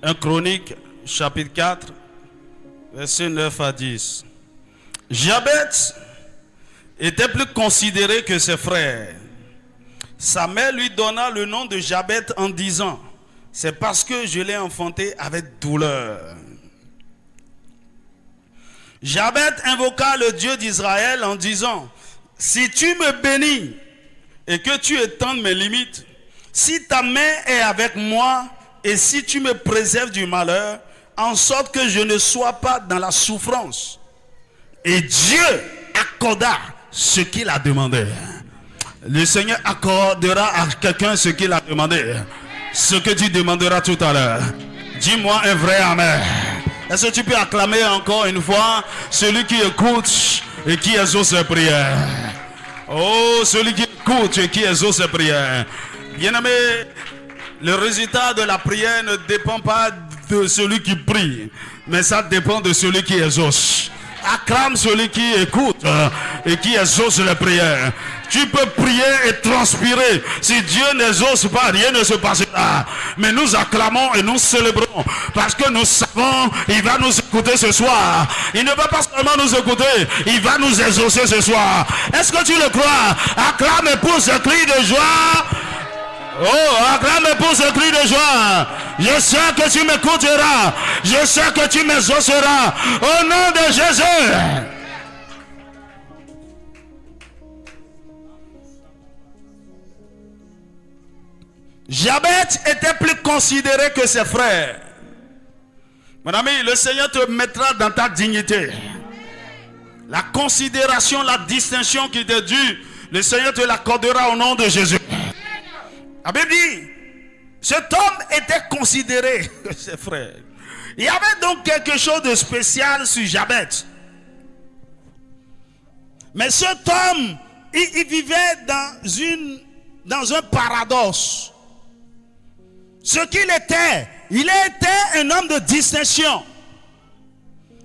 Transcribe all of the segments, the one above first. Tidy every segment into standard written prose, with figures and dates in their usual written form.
1 Chronique, chapitre 4, versets 9 à 10. Jabez était plus considéré que ses frères. Sa mère lui donna le nom de Jabez en disant: c'est parce que je l'ai enfanté avec douleur. Jabez invoqua le Dieu d'Israël en disant: si tu me bénis et que tu étendes mes limites, si ta main est avec moi et si tu me préserves du malheur, en sorte que je ne sois pas dans la souffrance. Et Dieu accorda ce qu'il a demandé. Le Seigneur accordera à quelqu'un ce qu'il a demandé. Ce que tu demanderas tout à l'heure. Dis-moi un vrai amen. Est-ce que tu peux acclamer encore une fois celui qui écoute et qui exauce ses prières? Oh, celui qui écoute et qui exauce ses prières. Bien-aimé, le résultat de la prière ne dépend pas de celui qui prie, mais ça dépend de celui qui exauce. Acclame celui qui écoute et qui exauce les prières. Tu peux prier et transpirer. Si Dieu n'exauce pas, rien ne se passera. Mais nous acclamons et nous célébrons parce que nous savons qu'il va nous écouter ce soir. Il ne va pas seulement nous écouter, il va nous exaucer ce soir. Est-ce que tu le crois? Acclame et pousse un cri de joie. Oh, acclame et pousse un cri de joie. Je sais que tu m'écouteras. Je sais que tu m'exauceras. Au nom de Jésus. Jabez était plus considéré que ses frères. Mon ami, le Seigneur te mettra dans ta dignité. La considération, la distinction qui t'est due, le Seigneur te l'accordera au nom de Jésus. La Bible dit, cet homme était considéré que ses frères. Il y avait donc quelque chose de spécial sur Jabez. Mais cet homme, il vivait dans un paradoxe. Ce qu'il était, il était un homme de distinction.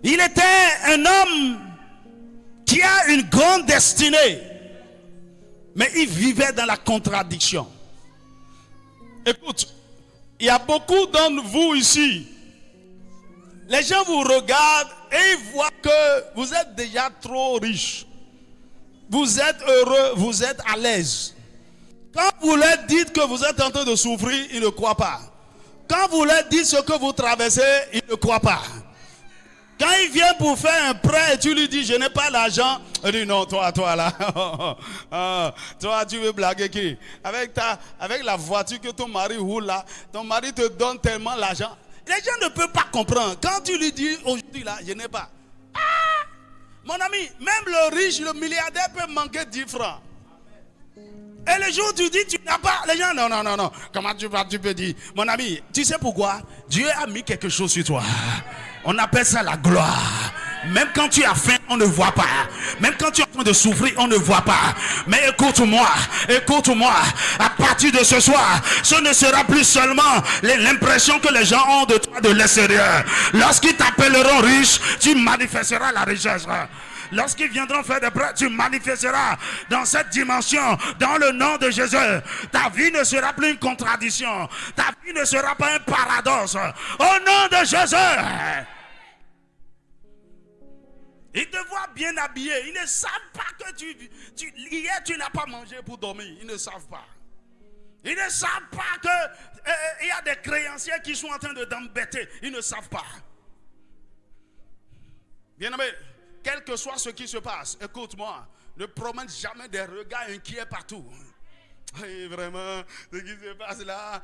Il était un homme qui a une grande destinée. Mais il vivait dans la contradiction. Écoute, il y a beaucoup d'entre vous ici. Les gens vous regardent et ils voient que vous êtes déjà trop riche. Vous êtes heureux, vous êtes à l'aise. Quand vous leur dites que vous êtes en train de souffrir, ils ne croient pas. Quand vous leur dites ce que vous traversez, ils ne croient pas. Quand il vient pour faire un prêt et tu lui dis je n'ai pas l'argent, il dit non, toi là. Toi tu veux blaguer qui? Avec la voiture que ton mari roule là, ton mari te donne tellement l'argent. Les gens ne peuvent pas comprendre. Quand tu lui dis aujourd'hui là, je n'ai pas. Ah, mon ami, même le riche, le milliardaire peut manquer 10 francs. Et le jour où tu dis tu n'as pas, les gens non. Comment tu peux dire? Mon ami, tu sais pourquoi? Dieu a mis quelque chose sur toi. On appelle ça la gloire. Même quand tu as faim, on ne voit pas. Même quand tu es en train de souffrir, on ne voit pas. Mais écoute-moi. À partir de ce soir, ce ne sera plus seulement l'impression que les gens ont de toi de l'extérieur. Lorsqu'ils t'appelleront riche, tu manifesteras la richesse. Lorsqu'ils viendront faire des prêts, tu manifesteras dans cette dimension, dans le nom de Jésus. Ta vie ne sera plus une contradiction. Ta vie ne sera pas un paradoxe. Au nom de Jésus. Ils te voient bien habillé. Ils ne savent pas que hier tu n'as pas mangé pour dormir. Ils ne savent pas. Ils ne savent pas qu'il y a des créanciers qui sont en train de t'embêter. Ils ne savent pas. Bien-aimé, quel que soit ce qui se passe, écoute-moi, ne promène jamais des regards inquiets partout. Et vraiment, ce qui se passe là,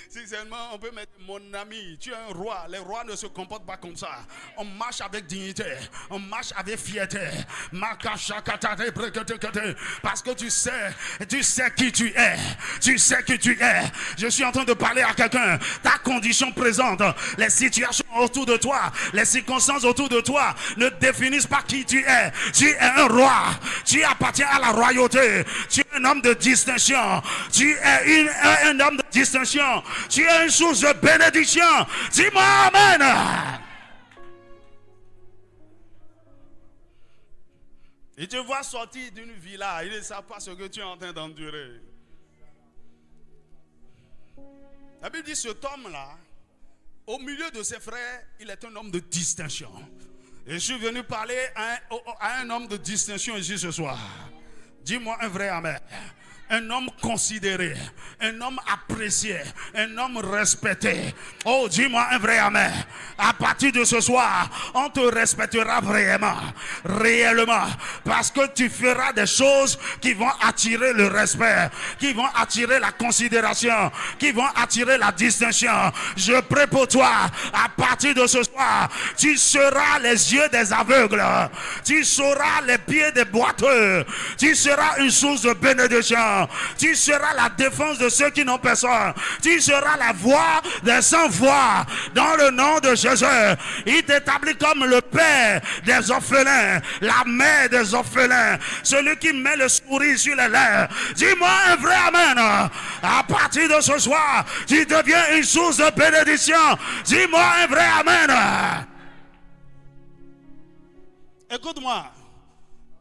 si seulement on peut mettre mon ami, tu es un roi, les rois ne se comportent pas comme ça. On marche avec dignité, on marche avec fierté. Parce que tu sais qui tu es. Tu sais qui tu es. Je suis en train de parler à quelqu'un. Ta condition présente, les situations autour de toi, les circonstances autour de toi ne définissent pas qui tu es. Tu es un roi, tu appartiens à la royauté, tu es un homme de distinction. Tu es un homme de distinction. Tu es une source de bénédiction. Dis-moi amen. Ils te voient sortir d'une villa. Ils ne savent pas ce que tu es en train d'endurer. La Bible dit cet homme-là, au milieu de ses frères, il est un homme de distinction. Et je suis venu parler à un homme de distinction ici ce soir. Dis-moi un vrai amen. Un homme considéré, un homme apprécié, un homme respecté. Oh, dis-moi un vrai amen. À partir de ce soir, on te respectera vraiment, réellement, parce que tu feras des choses qui vont attirer le respect, qui vont attirer la considération, qui vont attirer la distinction. Je prie pour toi, à partir de ce soir, tu seras les yeux des aveugles, tu seras les pieds des boiteux, tu seras une source de bénédiction. Tu seras la défense de ceux qui n'ont personne. Tu seras la voix des sans voix dans le nom de Jésus. Il t'établit comme le père des orphelins, la mère des orphelins, celui qui met le sourire sur les lèvres. Dis-moi un vrai amen. À partir de ce soir, tu deviens une source de bénédiction. Dis-moi un vrai amen. Écoute-moi.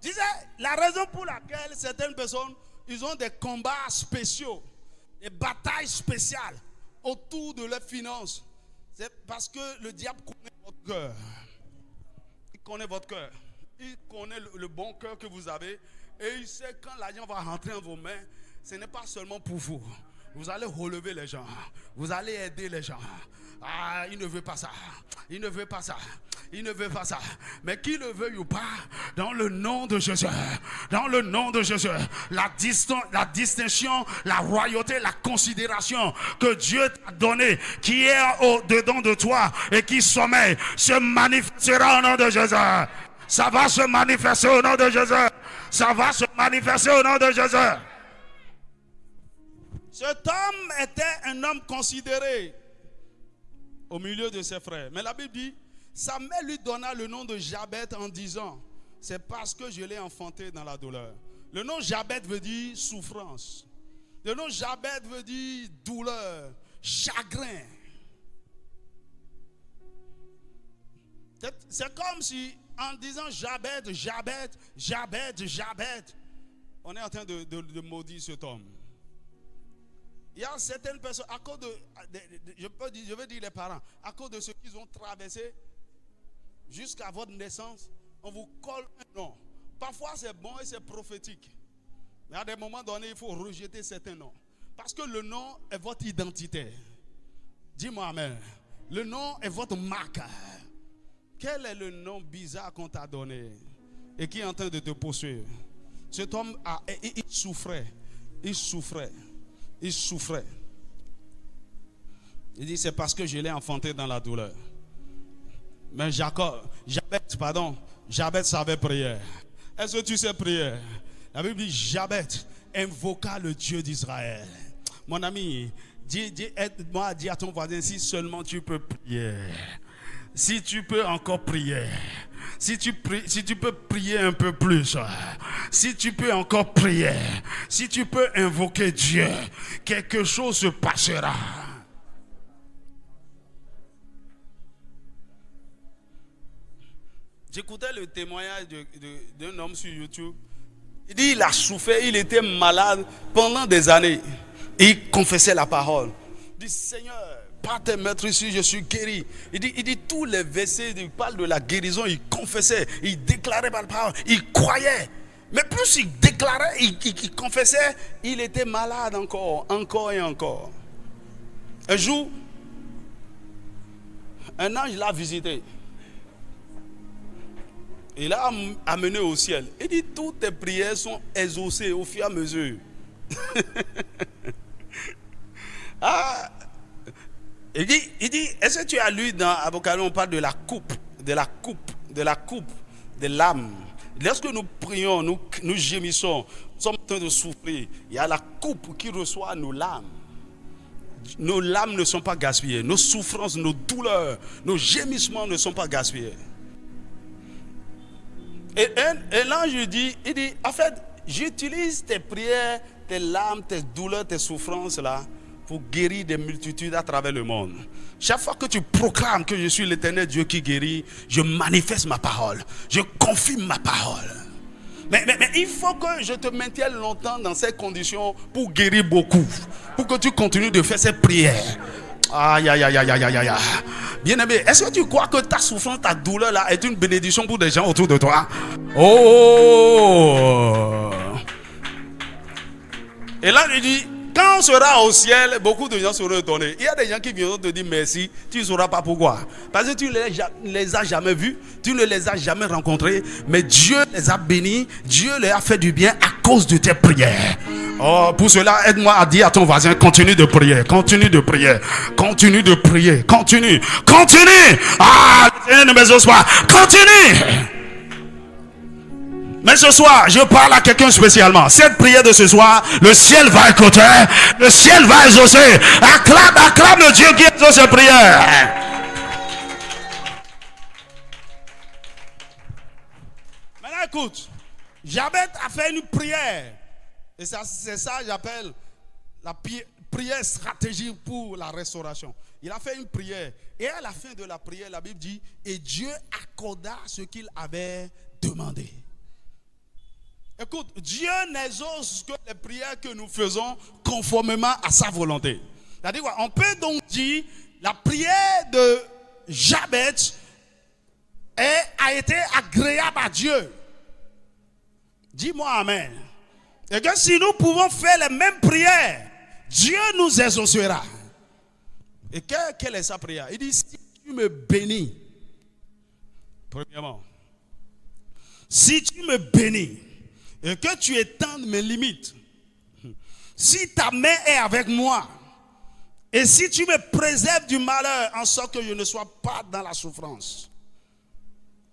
Disais, la raison pour laquelle certaines personnes, ils ont des combats spéciaux, des batailles spéciales autour de leurs finances. C'est parce que le diable connaît votre cœur. Il connaît votre cœur. Il connaît le bon cœur que vous avez. Et il sait quand l'argent va rentrer en vos mains, ce n'est pas seulement pour vous. Vous allez relever les gens. Vous allez aider les gens. Ah, il ne veut pas ça. Il ne veut pas ça. Il ne veut pas ça. Mais qu'il le veuille ou pas, dans le nom de Jésus, dans le nom de Jésus, la distinction, la royauté, la considération que Dieu t'a donnée, qui est au-dedans de toi et qui sommeille, se manifestera au nom de Jésus. Ça va se manifester au nom de Jésus. Ça va se manifester au nom de Jésus. Cet homme était un homme considéré au milieu de ses frères. Mais la Bible dit, sa mère lui donna le nom de Jabet en disant, c'est parce que je l'ai enfanté dans la douleur. Le nom Jabet veut dire souffrance. Le nom Jabet veut dire douleur, chagrin. C'est comme si en disant Jabet, Jabet, Jabet, Jabet, on est en train de maudire cet homme. Il y a certaines personnes, à cause je veux dire les parents, à cause de ce qu'ils ont traversé jusqu'à votre naissance, on vous colle un nom. Parfois c'est bon et c'est prophétique. Mais à des moments donnés, il faut rejeter certains noms. Parce que le nom est votre identité. Dis-moi amen. Le nom est votre marque. Quel est le nom bizarre qu'on t'a donné et qui est en train de te poursuivre? Cet homme, il souffrait. Il souffrait. Il souffrait. Il dit, c'est parce que je l'ai enfanté dans la douleur. Mais Jabet savait prier. Est-ce que tu sais prier? La Bible dit, Jabet invoqua le Dieu d'Israël. Mon ami, aide-moi, dis à ton voisin, si seulement tu peux prier. Si tu peux encore prier. Si tu peux prier un peu plus, si tu peux encore prier, si tu peux invoquer Dieu, quelque chose se passera. J'écoutais le témoignage d'un homme sur YouTube. Il dit il a souffert, il était malade pendant des années. Il confessait la parole. Il dit Seigneur, par tes maîtres ici, je suis guéri. Il dit tous les versets, il parle de la guérison, il confessait, il déclarait par la parole, il croyait. Mais plus il déclarait, il confessait, il était malade encore et encore. Un jour, un ange l'a visité. Il l'a amené au ciel. Il dit toutes tes prières sont exaucées au fur et à mesure. Ah. Il dit, est-ce que tu as lu dans Apocalypse, on parle de la coupe, de l'âme. Lorsque nous prions, nous gémissons, nous sommes en train de souffrir. Il y a la coupe qui reçoit nos larmes. Nos larmes ne sont pas gaspillées. Nos souffrances, nos douleurs, nos gémissements ne sont pas gaspillés. Et l'ange dit, en fait, j'utilise tes prières, tes larmes, tes douleurs, tes souffrances là, pour guérir des multitudes à travers le monde. Chaque fois que tu proclames que je suis l'Éternel Dieu qui guérit, je manifeste ma parole. Je confirme ma parole. Mais il faut que je te maintienne longtemps dans ces conditions pour guérir beaucoup. Pour que tu continues de faire ces prières. Aïe, aïe, aïe, aïe, aïe, aïe. Bien-aimé, est-ce que tu crois que ta souffrance, ta douleur là est une bénédiction pour des gens autour de toi? Oh! Et là, il dit, quand on sera au ciel, beaucoup de gens seront étonnés. Il y a des gens qui viendront te dire merci, tu ne sauras pas pourquoi. Parce que tu ne les as jamais vus, tu ne les as jamais rencontrés, mais Dieu les a bénis, Dieu les a fait du bien à cause de tes prières. Oh, pour cela, aide-moi à dire à ton voisin, continue de prier, continue de prier, continue de prier, continue, continue. Ah, mais ce soir, continue. Mais ce soir, je parle à quelqu'un spécialement. Cette prière de ce soir, le ciel va écouter, le ciel va exaucer. Acclame, acclame le Dieu qui exauce cette prière. Maintenant, écoute, Jabez a fait une prière. Et c'est ça que j'appelle la prière stratégique pour la restauration. Il a fait une prière. Et à la fin de la prière, la Bible dit, et Dieu accorda ce qu'il avait demandé. Écoute, Dieu n'exauce que les prières que nous faisons conformément à sa volonté. C'est-à-dire quoi? On peut donc dire, la prière de Jabez a été agréable à Dieu. Dis-moi amen. Et que si nous pouvons faire les mêmes prières, Dieu nous exaucera. Et quelle est sa prière? Il dit, si tu me bénis, premièrement, si tu me bénis, et que tu étendes mes limites, si ta main est avec moi, et si tu me préserves du malheur, en sorte que je ne sois pas dans la souffrance.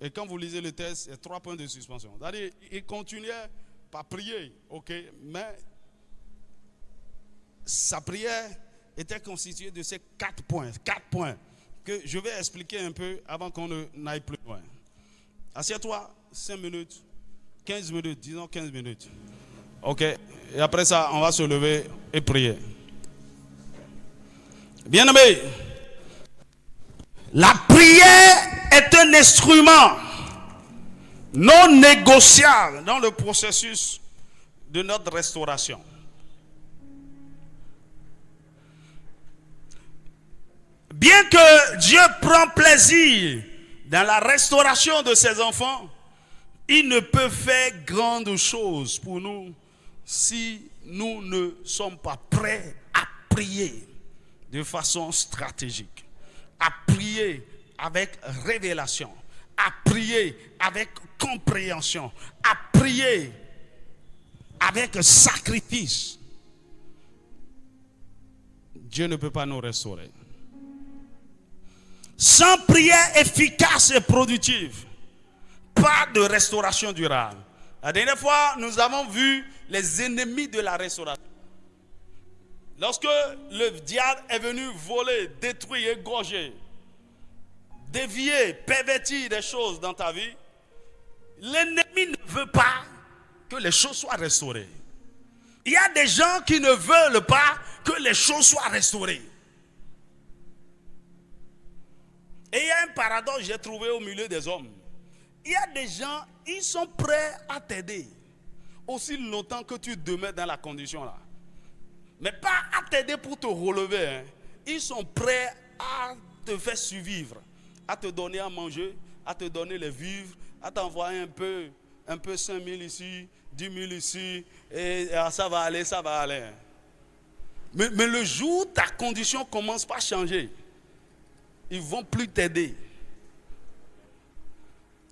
Et quand vous lisez le texte, il y a 3 points de suspension. C'est-à-dire, il continuait par prier, ok, mais sa prière était constituée de ces 4 points que je vais expliquer un peu avant qu'on n'aille plus loin. Assieds-toi 5 minutes, 15 minutes, disons 15 minutes. Ok, et après ça, on va se lever et prier. Bien-aimé, la prière est un instrument non négociable dans le processus de notre restauration. Bien que Dieu prend plaisir dans la restauration de ses enfants, il ne peut faire grandes choses pour nous si nous ne sommes pas prêts à prier de façon stratégique, à prier avec révélation, à prier avec compréhension, à prier avec sacrifice. Dieu ne peut pas nous restaurer. Sans prière efficace et productive, pas de restauration durable. La dernière fois, nous avons vu les ennemis de la restauration. Lorsque le diable est venu voler, détruire, égorger, dévier, pervertir des choses dans ta vie, l'ennemi ne veut pas que les choses soient restaurées. Il y a des gens qui ne veulent pas que les choses soient restaurées. Et il y a un paradoxe que j'ai trouvé au milieu des hommes. Il y a des gens, ils sont prêts à t'aider aussi longtemps que tu demeures dans la condition là. Mais pas à t'aider pour te relever. Hein. Ils sont prêts à te faire survivre, à te donner à manger, à te donner les vivres, à t'envoyer un peu 5 000 ici, 10 000 ici, et ça va aller, ça va aller. Mais le jour où ta condition commence pas à changer, ils ne vont plus t'aider.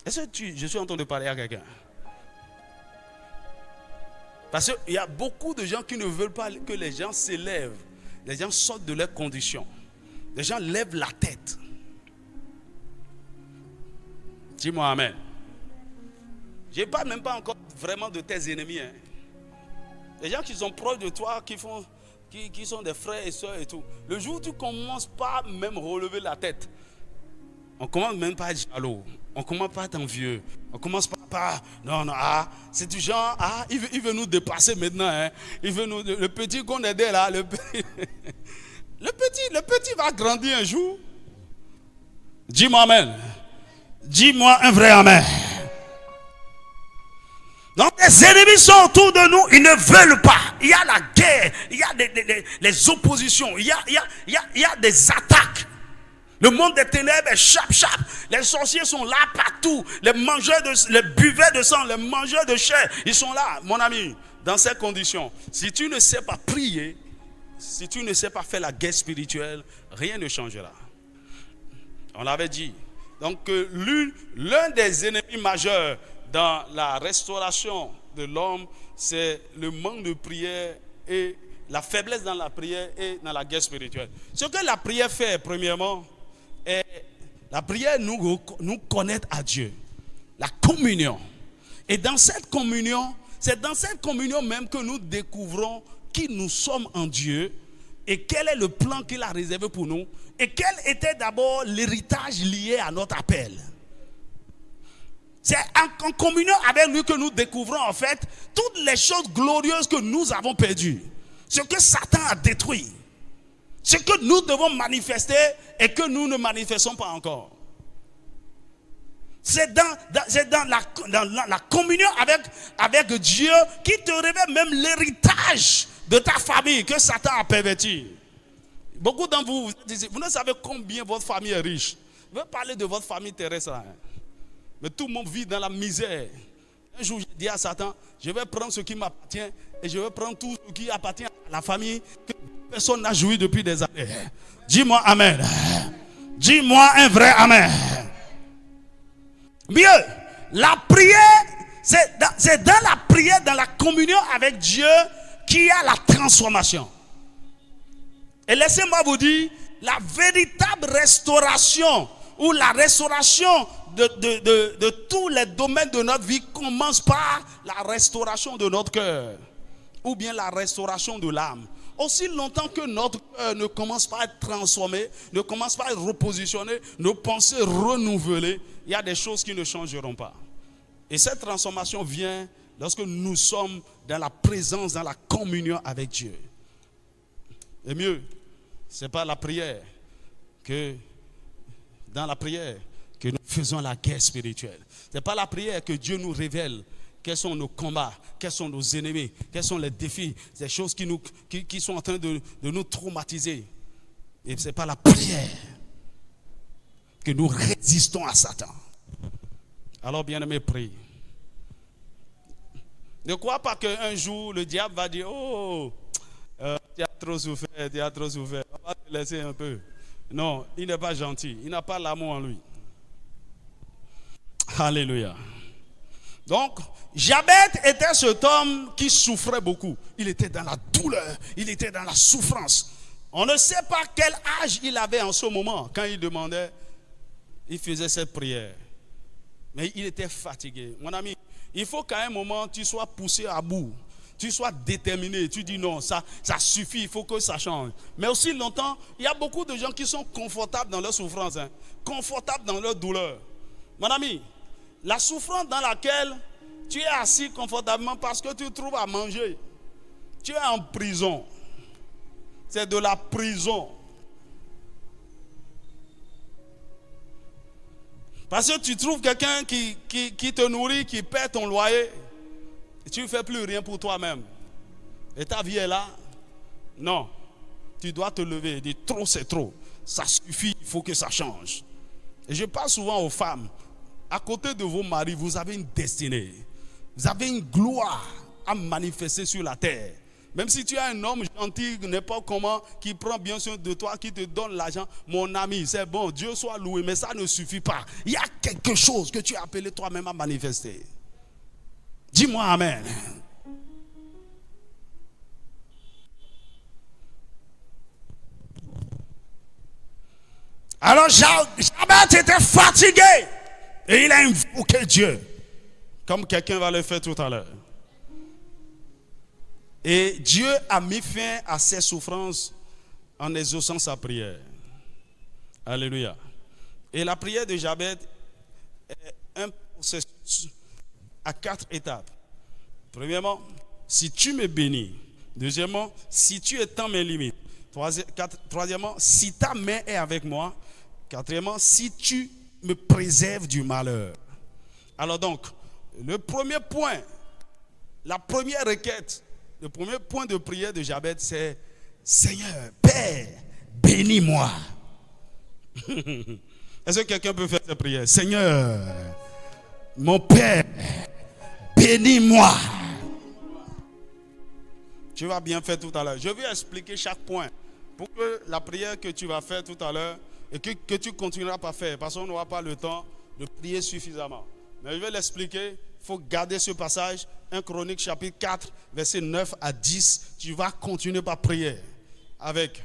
Est-ce que je suis en train de parler à quelqu'un? Parce qu'il y a beaucoup de gens qui ne veulent pas que les gens s'élèvent. Les gens sortent de leurs conditions. Les gens lèvent la tête. Dis-moi amen. Je ne parle même pas encore vraiment de tes ennemis. Hein. Les gens qui sont proches de toi, qui sont des frères et sœurs et tout. Le jour où tu ne commences pas même relever la tête, on ne commence même pas à être jaloux. On ne commence pas à être envieux. On ne commence pas à... Non, c'est du genre, il veut nous dépasser maintenant. Hein. Il veut nous... Le petit qu'on aidait là, le petit va grandir un jour. Dis-moi amen. Dis-moi un vrai amen. Donc les ennemis sont autour de nous, ils ne veulent pas. Il y a la guerre, il y a les oppositions, il y a des attaques. Le monde des ténèbres est chap. Les sorciers sont là partout. Les buveurs de sang, les mangeurs de chair, ils sont là. Mon ami, dans ces conditions, si tu ne sais pas prier, si tu ne sais pas faire la guerre spirituelle, rien ne changera. On l'avait dit. Donc l'un des ennemis majeurs dans la restauration de l'homme, c'est le manque de prière et la faiblesse dans la prière et dans la guerre spirituelle. Ce que la prière fait, premièrement, est la prière nous connecte à Dieu. La communion. Et dans cette communion, c'est dans cette communion même que nous découvrons qui nous sommes en Dieu et quel est le plan qu'il a réservé pour nous et quel était d'abord l'héritage lié à notre appel. C'est en communion avec lui que nous découvrons en fait toutes les choses glorieuses que nous avons perdues. Ce que Satan a détruit. Ce que nous devons manifester et que nous ne manifestons pas encore. C'est dans la communion avec Dieu qui te révèle même l'héritage de ta famille que Satan a perverti. Beaucoup d'entre vous, vous ne savez combien votre famille est riche. Je vais parler de votre famille terrestre. Mais tout le monde vit dans la misère. Un jour, j'ai dit à Satan, je vais prendre ce qui m'appartient et je vais prendre tout ce qui appartient à la famille que personne n'a joui depuis des années. Dis-moi amen. Dis-moi un vrai amen. Mieux, la prière, c'est dans la prière, dans la communion avec Dieu qu'il y a la transformation. Et laissez-moi vous dire, la véritable restauration ou la restauration de tous les domaines de notre vie commence par la restauration de notre cœur ou bien la restauration de l'âme. Aussi longtemps que notre cœur ne commence pas à être transformé, ne commence pas à être repositionné, nos pensées renouvelées, il y a des choses qui ne changeront pas. Et cette transformation vient lorsque nous sommes dans la présence, dans la communion avec Dieu. Et mieux, ce n'est pas la prière que dans la prière que nous faisons la guerre spirituelle. Ce n'est pas la prière que Dieu nous révèle quels sont nos combats, quels sont nos ennemis, quels sont les défis, ces choses qui sont en train de nous traumatiser. Et ce n'est pas la prière que nous résistons à Satan. Alors, bien-aimé, prie. Ne crois pas qu'un jour, le diable va dire, oh, tu as trop souffert, on va te laisser un peu. Non, il n'est pas gentil, il n'a pas l'amour en lui. Alléluia. Donc, Jabez était cet homme qui souffrait beaucoup. Il était dans la douleur, il était dans la souffrance. On ne sait pas quel âge il avait en ce moment quand il demandait, il faisait cette prière. Mais il était fatigué. Mon ami, il faut qu'à un moment tu sois poussé à bout. Tu sois déterminé, tu dis non, ça suffit, il faut que ça change. Mais aussi longtemps, il y a beaucoup de gens qui sont confortables dans leur souffrance, confortables dans leur douleur. Mon ami, la souffrance dans laquelle tu es assis confortablement parce que tu trouves à manger, tu es en prison. C'est de la prison. Parce que tu trouves quelqu'un qui te nourrit, qui paie ton loyer. Tu ne fais plus rien pour toi-même. Et ta vie est là. Non. Tu dois te lever et dire trop c'est trop. Ça suffit, il faut que ça change. Et je parle souvent aux femmes. À côté de vos maris, vous avez une destinée. Vous avez une gloire à manifester sur la terre. Même si tu as un homme gentil, n'importe comment, qui prend bien soin de toi, qui te donne l'argent, mon ami, c'est bon, Dieu soit loué, mais ça ne suffit pas. Il y a quelque chose que tu as appelé toi-même à manifester. Dis-moi amen. Alors Jabez était fatigué et il a invoqué Dieu, comme quelqu'un va le faire tout à l'heure. Et Dieu a mis fin à ses souffrances en exaucant sa prière. Alléluia. Et la prière de Jabez est un processus à 4 étapes. Premièrement, si tu me bénis. Deuxièmement, si tu étends mes limites. Troisièmement, si ta main est avec moi. Quatrièmement, si tu me préserves du malheur. Alors donc, le premier point, la première requête, le premier point de prière de Jabez, c'est Seigneur, Père, bénis-moi. Est-ce que quelqu'un peut faire cette prière? Seigneur, mon Père, bénis-moi. Tu vas bien faire tout à l'heure. Je vais expliquer chaque point pour que la prière que tu vas faire tout à l'heure et que tu continueras par faire, parce qu'on n'aura pas le temps de prier suffisamment. Mais je vais l'expliquer. Il faut garder ce passage. 1 Chronique chapitre 4, verset 9 à 10. Tu vas continuer par prier avec.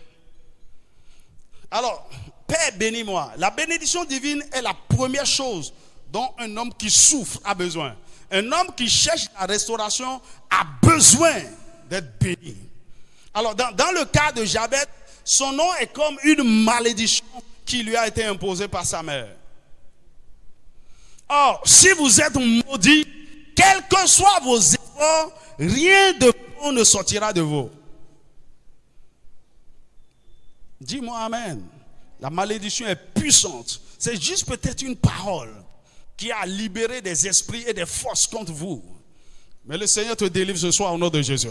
Alors, Père, bénis-moi. La bénédiction divine est la première chose dont un homme qui souffre a besoin. Un homme qui cherche la restauration a besoin d'être béni. Alors, dans le cas de Jabez, son nom est comme une malédiction qui lui a été imposée par sa mère. Or, si vous êtes maudit, quels que soient vos efforts, rien de bon ne sortira de vous. Dis-moi amen. La malédiction est puissante. C'est juste peut-être une parole qui a libéré des esprits et des forces contre vous. Mais le Seigneur te délivre ce soir au nom de Jésus.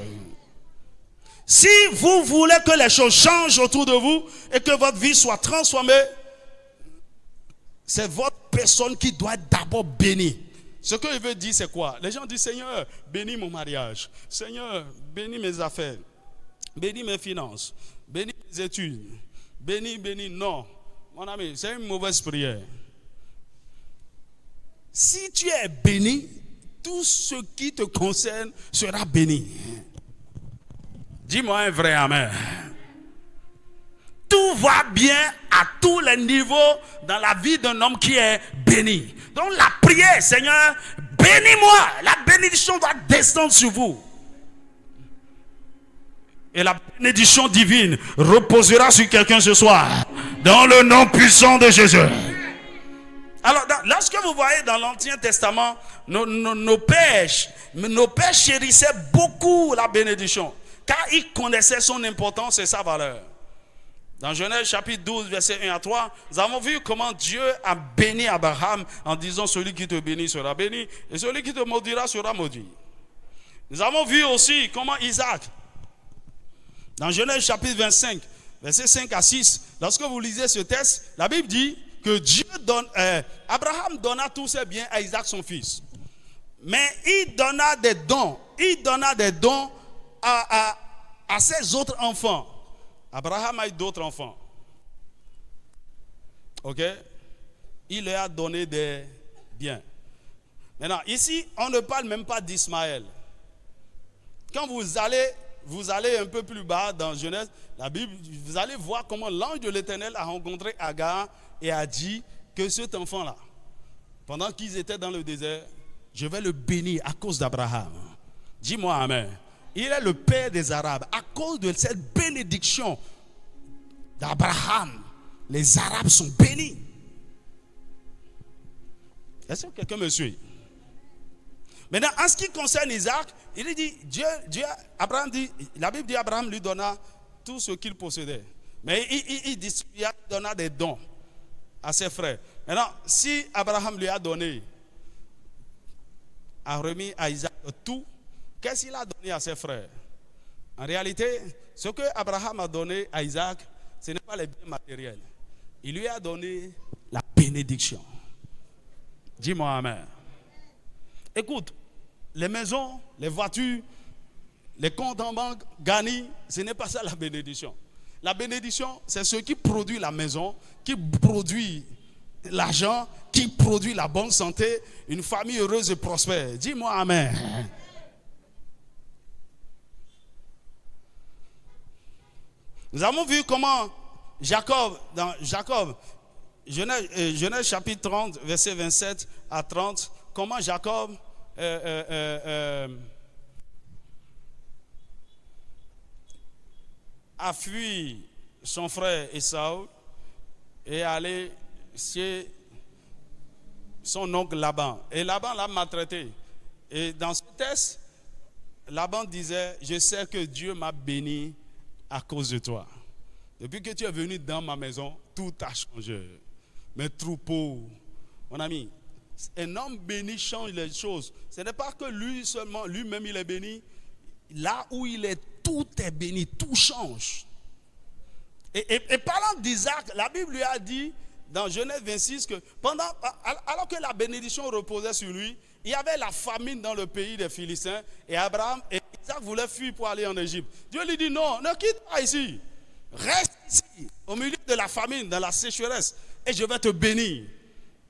Si vous voulez que les choses changent autour de vous et que votre vie soit transformée, c'est votre personne qui doit être d'abord bénie. Ce que je veux dire, c'est quoi? Les gens disent, Seigneur, bénis mon mariage. Seigneur, bénis mes affaires. Bénis mes finances. Bénis mes études. Bénis. Non, mon ami, c'est une mauvaise prière. Si tu es béni, tout ce qui te concerne sera béni. Dis-moi un vrai amen. Tout va bien à tous les niveaux dans la vie d'un homme qui est béni. Donc la prière, Seigneur, bénis-moi. La bénédiction va descendre sur vous. Et la bénédiction divine reposera sur quelqu'un ce soir. Dans le nom puissant de Jésus. Alors, lorsque vous voyez dans l'Ancien Testament, nos pères chérissaient beaucoup la bénédiction. Car ils connaissaient son importance et sa valeur. Dans Genèse chapitre 12, verset 1 à 3, nous avons vu comment Dieu a béni Abraham en disant, celui qui te bénit sera béni et celui qui te maudira sera maudit. Nous avons vu aussi comment Isaac, dans Genèse chapitre 25, verset 5 à 6, lorsque vous lisez ce texte, la Bible dit que Abraham donna tous ses biens à Isaac son fils. Mais il donna des dons. Il donna des dons à ses autres enfants. Abraham a eu d'autres enfants. Ok? Il leur a donné des biens. Maintenant, ici, on ne parle même pas d'Ismaël. Quand vous allez un peu plus bas dans Genèse, la Bible, vous allez voir comment l'ange de l'Éternel a rencontré Agar et a dit que cet enfant-là, pendant qu'ils étaient dans le désert, je vais le bénir à cause d'Abraham. Dis-moi amen. Il est le père des Arabes. À cause de cette bénédiction d'Abraham, les Arabes sont bénis. Est-ce que quelqu'un me suit? Maintenant, en ce qui concerne Isaac, il dit, Abraham dit, la Bible dit Abraham lui donna tout ce qu'il possédait. Mais il donna des dons à ses frères. Maintenant, si Abraham lui a donné, a remis à Isaac tout, qu'est-ce qu'il a donné à ses frères? En réalité, ce que Abraham a donné à Isaac, ce n'est pas les biens matériels. Il lui a donné la bénédiction. Dis-moi amen. Écoute, les maisons, les voitures, les comptes en banque gagnés, ce n'est pas ça la bénédiction. La bénédiction, c'est ce qui produit la maison, qui produit l'argent, qui produit la bonne santé, une famille heureuse et prospère. Dis-moi amen. Nous avons vu comment Genèse chapitre 30, verset 27 à 30, comment Jacob a fui son frère Ésaü et est allé chez son oncle Laban. Et Laban l'a maltraité. Et dans ce texte, Laban disait, je sais que Dieu m'a béni à cause de toi. Depuis que tu es venu dans ma maison, tout a changé. Mes troupeaux, mon ami, un homme béni change les choses. Ce n'est pas que lui seulement, lui-même il est béni. Là où il est, tout est béni, tout change. Et parlant d'Isaac, la Bible lui a dit dans Genèse 26 que alors que la bénédiction reposait sur lui, il y avait la famine dans le pays des Philistins et Abraham et Isaac voulaient fuir pour aller en Égypte. Dieu lui dit non, ne quitte pas ici. Reste ici, au milieu de la famine, dans la sécheresse, et je vais te bénir.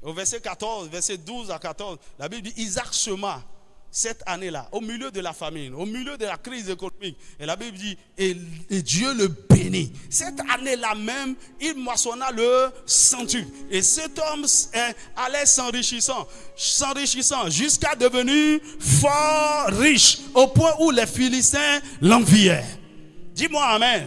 Au verset 14, verset 12 à 14, la Bible dit Isaac sema cette année-là, au milieu de la famine, au milieu de la crise économique. Et la Bible dit, et Dieu le bénit. Cette année-là même, il moissonna le centuple. Et cet homme allait s'enrichissant jusqu'à devenir fort riche, au point où les Philistins l'enviaient. Dis-moi amen.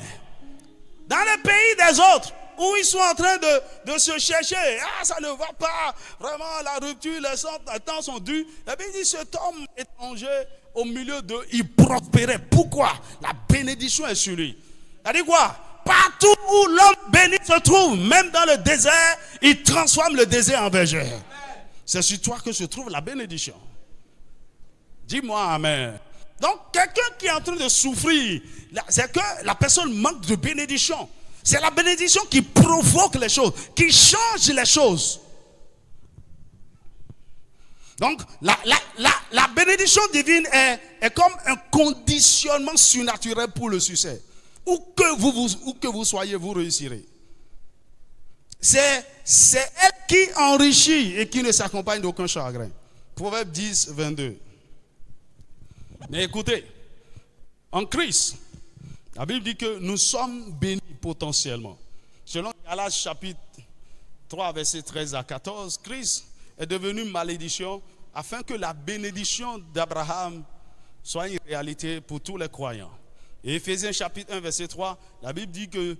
Dans le pays des autres, où ils sont en train de se chercher. Ah, ça ne va pas. Vraiment, la rupture, les temps sont dus. La Bible dit, cet homme étranger, au milieu d'eux, il prospérait. Pourquoi? La bénédiction est sur lui. Ça dit quoi? Partout où l'homme béni se trouve, même dans le désert, il transforme le désert en berger. C'est sur toi que se trouve la bénédiction. Dis-moi amen. Donc, quelqu'un qui est en train de souffrir, c'est que la personne manque de bénédiction. C'est la bénédiction qui provoque les choses, qui change les choses. Donc, la bénédiction divine est comme un conditionnement surnaturel pour le succès. Où que vous soyez, vous réussirez. C'est elle qui enrichit et qui ne s'accompagne d'aucun chagrin. Proverbe 10, 22. Mais écoutez, en Christ, la Bible dit que nous sommes bénis potentiellement. Selon Galates chapitre 3, verset 13 à 14, Christ est devenu malédiction afin que la bénédiction d'Abraham soit une réalité pour tous les croyants. Et Éphésiens chapitre 1, verset 3, la Bible dit que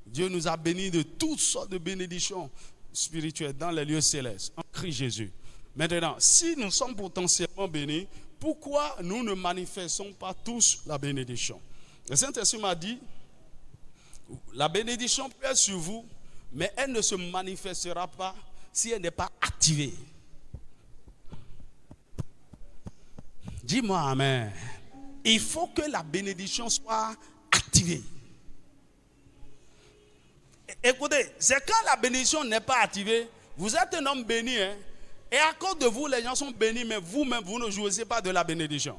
Dieu nous a bénis de toutes sortes de bénédictions spirituelles dans les lieux célestes, en Christ Jésus. Maintenant, si nous sommes potentiellement bénis, pourquoi nous ne manifestons pas tous la bénédiction? Le Saint-Esprit m'a dit, la bénédiction peut être sur vous, mais elle ne se manifestera pas si elle n'est pas activée. Dis-moi amen. Il faut que la bénédiction soit activée. Écoutez, c'est quand la bénédiction n'est pas activée, vous êtes un homme béni, hein, et à cause de vous, les gens sont bénis, mais vous-même, vous ne jouissez pas de la bénédiction.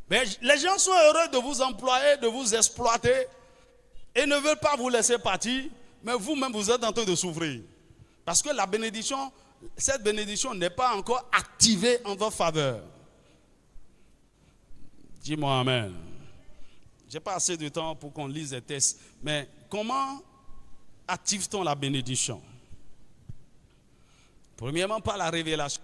Mais les gens sont heureux de vous employer, de vous exploiter, et ne veulent pas vous laisser partir, mais vous-même, vous êtes en train de souffrir. Parce que la bénédiction, cette bénédiction n'est pas encore activée en votre faveur. Dis-moi amen. Je n'ai pas assez de temps pour qu'on lise les textes, mais comment active-t-on la bénédiction? Premièrement, par la révélation.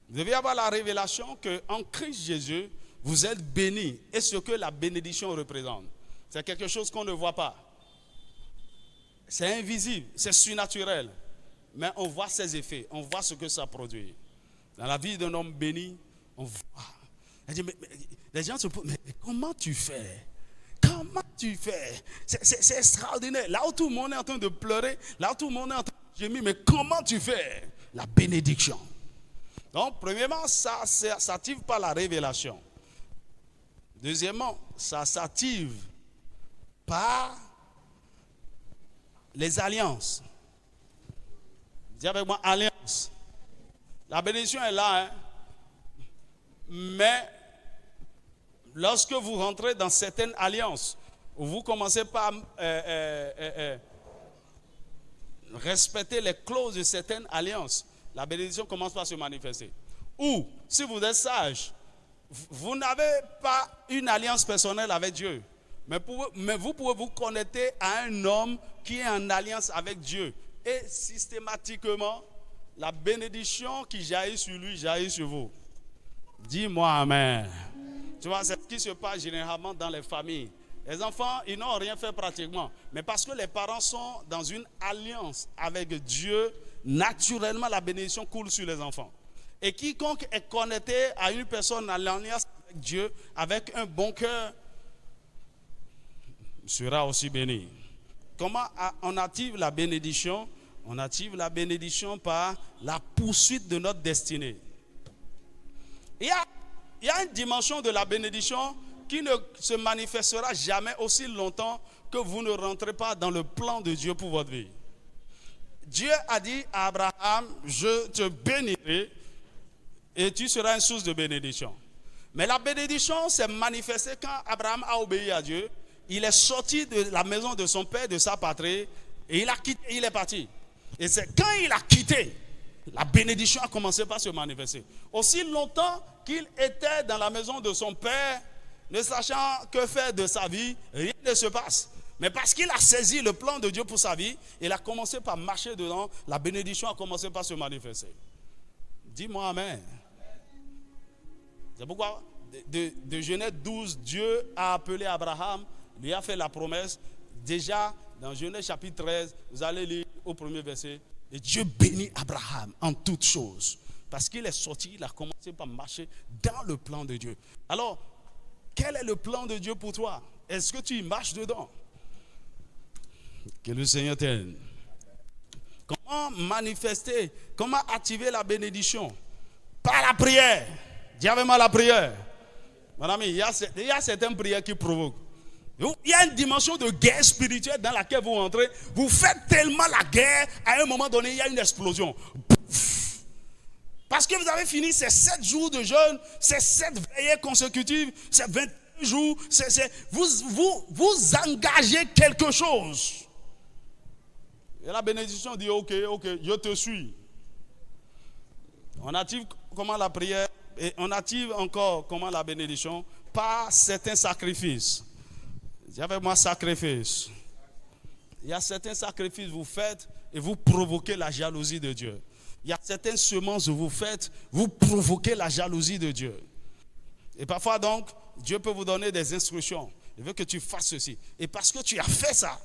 Vous devez avoir la révélation qu'en Christ Jésus, vous êtes bénis. Et ce que la bénédiction représente, c'est quelque chose qu'on ne voit pas. C'est invisible, c'est surnaturel. Mais on voit ses effets, on voit ce que ça produit. Dans la vie d'un homme béni, on voit. Les gens se posent, mais comment tu fais? Comment tu fais? C'est extraordinaire. Là où tout le monde est en train de pleurer, là où tout le monde est en train de gémir, mais comment tu fais? La bénédiction. Donc, premièrement, ça s'active par la révélation. Deuxièmement, ça s'active par les alliances. Dis avec moi, alliance. La bénédiction est là, hein? Mais lorsque vous rentrez dans certaines alliances, où vous commencez par respecter les clauses de certaines alliances, la bénédiction commence par se manifester. Ou, si vous êtes sage, vous n'avez pas une alliance personnelle avec Dieu, mais vous pouvez vous connecter à un homme qui est en alliance avec Dieu. Et systématiquement, la bénédiction qui jaillit sur lui, jaillit sur vous. Dis-moi amen. Tu vois, c'est ce qui se passe généralement dans les familles. Les enfants, ils n'ont rien fait pratiquement. Mais parce que les parents sont dans une alliance avec Dieu, naturellement, la bénédiction coule sur les enfants. Et quiconque est connecté à une personne en alliance avec Dieu, avec un bon cœur, sera aussi béni. Comment on active la bénédiction? On active la bénédiction par la poursuite de notre destinée. Il y a une dimension de la bénédiction qui ne se manifestera jamais aussi longtemps que vous ne rentrez pas dans le plan de Dieu pour votre vie. Dieu a dit à Abraham, je te bénirai et tu seras une source de bénédiction. Mais la bénédiction s'est manifestée quand Abraham a obéi à Dieu. Il est sorti de la maison de son père, de sa patrie, et il a quitté, il est parti. Et c'est quand il a quitté, la bénédiction a commencé par se manifester. Aussi longtemps qu'il était dans la maison de son père, ne sachant que faire de sa vie, rien ne se passe. Mais parce qu'il a saisi le plan de Dieu pour sa vie, il a commencé par marcher dedans, la bénédiction a commencé par se manifester. Dis-moi amen. C'est pourquoi de Genèse 12, Dieu a appelé Abraham, lui a fait la promesse. Déjà, dans Genèse chapitre 13, vous allez lire au premier verset. Et Dieu bénit Abraham en toutes choses. Parce qu'il est sorti, il a commencé par marcher dans le plan de Dieu. Alors, quel est le plan de Dieu pour toi? Est-ce que tu y marches dedans? Que le Seigneur t'aide. Comment manifester, comment activer la bénédiction? Par la prière. Dis avec moi la prière. Mon ami, il y a certaines prières qui provoquent. Il y a une dimension de guerre spirituelle dans laquelle vous entrez. Vous faites tellement la guerre, à un moment donné, il y a une explosion. Parce que vous avez fini ces 7 jours de jeûne, ces 7 veillées consécutives, ces 21 jours, vous engagez quelque chose. Et la bénédiction dit, ok, je te suis. On active comment la prière, et on active encore comment la bénédiction, par certains sacrifices. Dis avec moi sacrifice. Il y a certains sacrifices que vous faites et vous provoquez la jalousie de Dieu. Il y a certaines semences que vous faites, vous provoquez la jalousie de Dieu. Et parfois donc, Dieu peut vous donner des instructions. Il veut que tu fasses ceci. Et parce que tu as fait ça,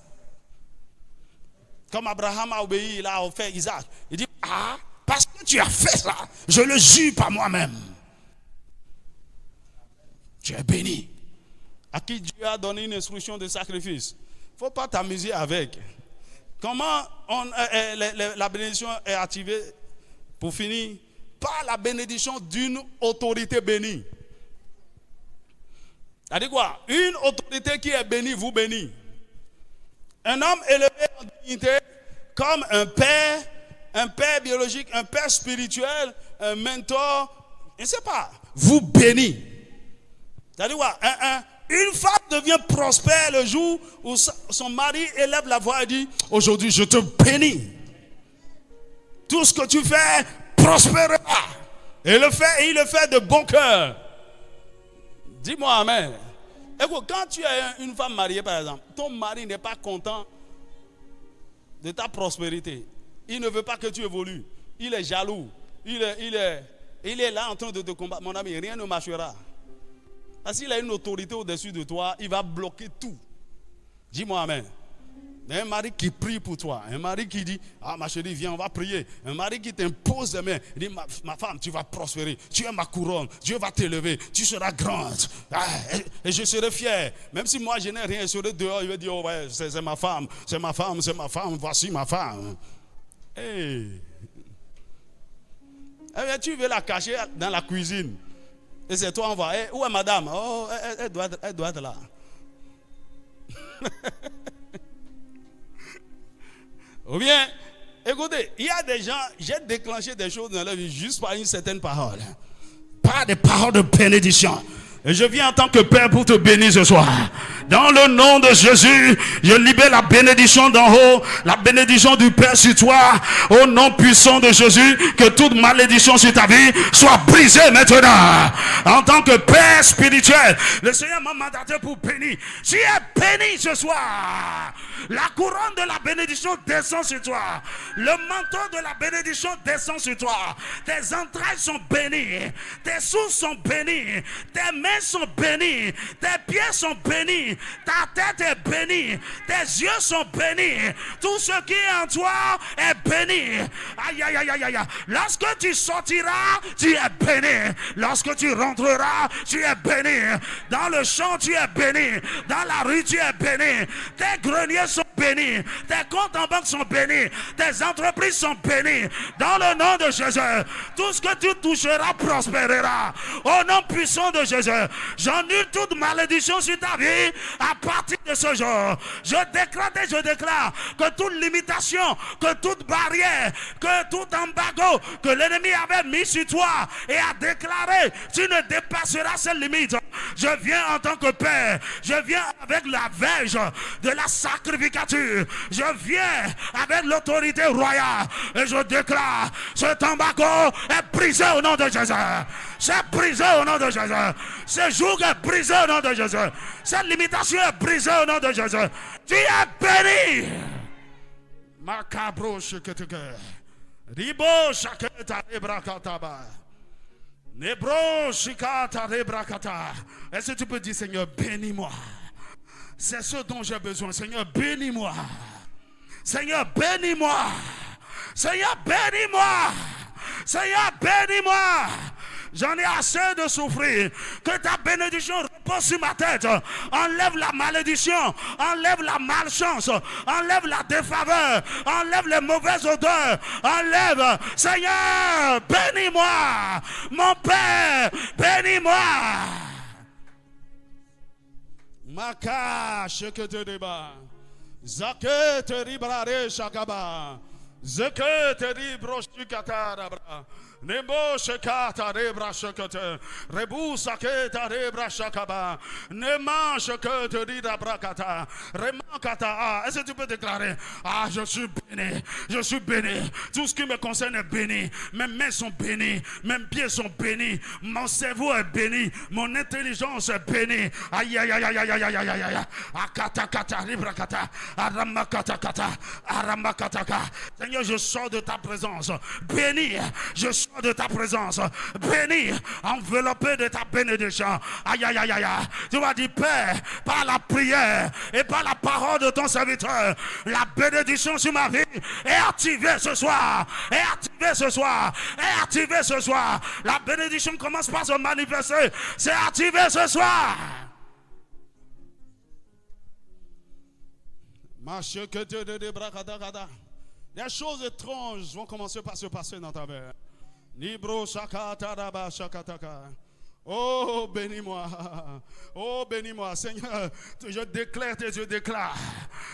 comme Abraham a obéi, il a offert Isaac. Il dit, parce que tu as fait ça, je le jure par moi-même. Tu es béni. À qui Dieu a donné une instruction de sacrifice. Il ne faut pas t'amuser avec. Comment la bénédiction est activée? Pour finir, par la bénédiction d'une autorité bénie. C'est-à-dire quoi? Une autorité qui est bénie vous bénit. Un homme élevé en dignité comme un père biologique, un père spirituel, un mentor, je ne sais pas, vous bénit. C'est-à-dire quoi? Une femme devient prospère le jour où son mari élève la voix et dit, aujourd'hui je te bénis. Tout ce que tu fais prospérera. Et il le fait de bon cœur. Dis-moi amen. Écoute, quand tu es une femme mariée par exemple, ton mari n'est pas content de ta prospérité. Il ne veut pas que tu évolues. Il est jaloux. Il est là en train de te combattre. Mon ami, rien ne marchera. Parce qu'il a une autorité au-dessus de toi, il va bloquer tout. Dis-moi amen. Un mari qui prie pour toi, un mari qui dit, ma chérie, viens, on va prier. Un mari qui t'impose les mains, il dit, ma femme, tu vas prospérer, tu es ma couronne, Dieu va t'élever, tu seras grande. Et je serai fier. Même si moi je n'ai rien, je serai dehors, il va dire, oh ouais, c'est ma femme, voici ma femme. Hey. Eh bien, tu veux la cacher dans la cuisine. Et c'est toi, on va. Hey, où est madame? Oh, elle doit être là. Ou bien, écoutez, il y a des gens, j'ai déclenché des choses dans leur vie juste par une certaine parole. Par des paroles de bénédiction. Et je viens en tant que Père pour te bénir ce soir. Dans le nom de Jésus, je libère la bénédiction d'en haut, la bénédiction du Père sur toi. Au nom puissant de Jésus, que toute malédiction sur ta vie soit brisée maintenant. En tant que Père spirituel, le Seigneur m'a mandaté pour bénir. Tu es béni ce soir. La couronne de la bénédiction descend sur toi. Le manteau de la bénédiction descend sur toi. Tes entrailles sont bénies. Tes sous sont bénis. Tes mains sont bénies. Tes pieds sont bénis. Ta tête est bénie. Tes yeux sont bénis. Tout ce qui est en toi est béni. Aïe, aïe, aïe, aïe, aïe. Lorsque tu sortiras, tu es béni. Lorsque tu rentreras, tu es béni. Dans le champ, tu es béni. Dans la rue, tu es béni. Tes greniers sont bénis. Tes comptes en banque sont bénis. Tes entreprises sont bénies. Dans le nom de Jésus, tout ce que tu toucheras prospérera. Au nom puissant de Jésus, j'annule toute malédiction sur ta vie à partir de ce jour. Je déclare que toute limitation, que toute barrière, que tout embargo que l'ennemi avait mis sur toi et a déclaré, tu ne dépasseras cette limite. Je viens en tant que Père, je viens avec la verge de la sacrificature, je viens avec l'autorité royale et je déclare, cet embargo est brisé au nom de Jésus. C'est brisé au nom de Jésus. Ce joug est brisé au nom de Jésus. Cette limitation est brisée au nom de Jésus. Tu es béni. Macabro sheketeke. Ribo shaketa rebrakataba. Nebro shikata rebrakata. Est-ce que tu peux dire, Seigneur, bénis-moi? C'est ce dont j'ai besoin. Seigneur, bénis-moi. Seigneur, bénis-moi. Seigneur, bénis-moi. Seigneur, bénis-moi. J'en ai assez de souffrir. Que ta bénédiction repose sur ma tête. Enlève la malédiction. Enlève la malchance. Enlève la défaveur. Enlève les mauvaises odeurs. Enlève. Seigneur, bénis-moi. Mon Père, bénis-moi. Maka shekete deba. Zake te ribrare shakaba. Zeke te ribroshikata rabra. Nebo shekata rebra shekete. Rebu saketa rebra shakaba. Nema shekete rida brakata. Remakata. Est-ce que tu peux déclarer? Ah, je suis béni. Je suis béni. Tout ce qui me concerne est béni. Mes mains sont bénies. Mes pieds sont bénis. Mon cerveau est béni. Mon intelligence est bénie. Aïe, aïe, aïe, aïe, aïe, aïe, aïe, aïe, aïe. Akata kata ribrakata. Aramakata kata. Aramakataka. Seigneur, je sors de ta présence. Béni. Je sors de ta présence, béni, enveloppé de ta bénédiction. Aïe, aïe, aïe, aïe. Tu vas dire, Père, par la prière et par la parole de ton serviteur, la bénédiction sur ma vie est activée ce soir. Est activée ce soir. Est activée ce soir. La bénédiction commence par se manifester. C'est activé ce soir. Des choses étranges vont commencer par se passer dans ta vie. Nibro shakata raba shakataka. Oh, bénis-moi. Oh, bénis-moi, Seigneur. Je déclare et je déclare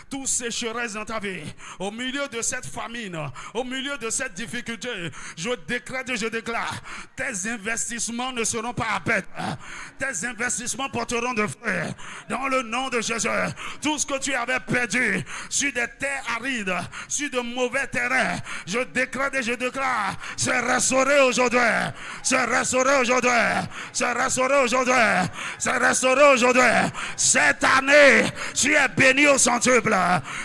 toute sécheresse dans ta vie. Au milieu de cette famine, au milieu de cette difficulté, je déclare et je déclare, tes investissements ne seront pas à perte. Tes investissements porteront de fruits. Dans le nom de Jésus, tout ce que tu avais perdu sur des terres arides, sur de mauvais terrains, je déclare et je déclare, c'est restauré aujourd'hui. C'est restauré aujourd'hui. C'est restauré aujourd'hui. C'est restauré aujourd'hui. Cette année, tu es béni au centuple.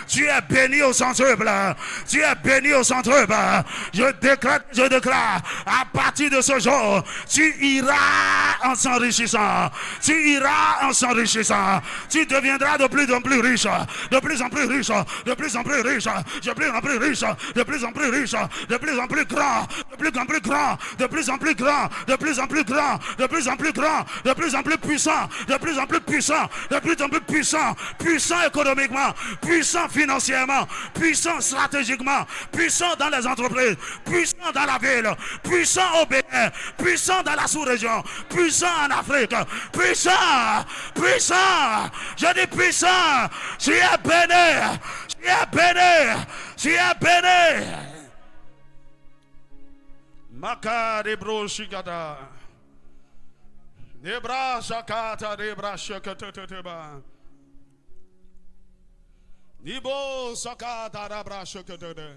Tu es béni au centuple. Tu es béni au centuple. Je déclare, à partir de ce jour, tu iras en s'enrichissant. Tu iras en s'enrichissant. Tu deviendras de plus en plus riche. De plus en plus riche. De plus en plus riche. De plus en plus riche. De plus en plus riche. De plus en plus grand. De plus en plus grand. De plus en plus grand. De plus en plus grand. De plus en plus grand, de plus en plus puissant, de plus en plus puissant, de plus en plus puissant, puissant économiquement, puissant financièrement, puissant stratégiquement, puissant dans les entreprises, puissant dans la ville, puissant au Bénin, puissant dans la sous-région, puissant en Afrique, puissant, puissant, je dis puissant, tu es béni, tu es béni, tu es béni. Makari bro shigada. Debra shakata debra shakateba. Nibo sakata debra shakatebe.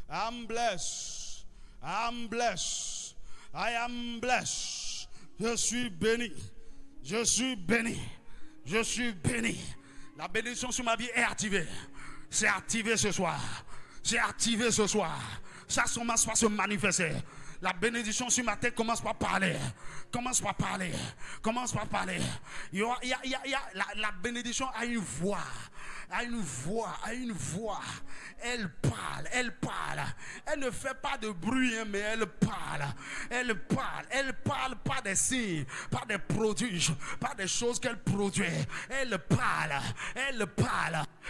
I'm blessed. I'm blessed. I am blessed. Je suis béni. Je suis béni. Je suis béni. La bénédiction sur ma vie est activée. C'est activé ce soir. C'est activé ce soir. Ça commence par se manifester. La bénédiction sur ma tête commence par parler. Commence par parler. Commence par parler. La bénédiction a une voix. a une voix, elle parle. Elle ne fait pas de bruit, hein, mais elle parle pas des signes, pas des produits, pas des choses qu'elle produit. Elle parle.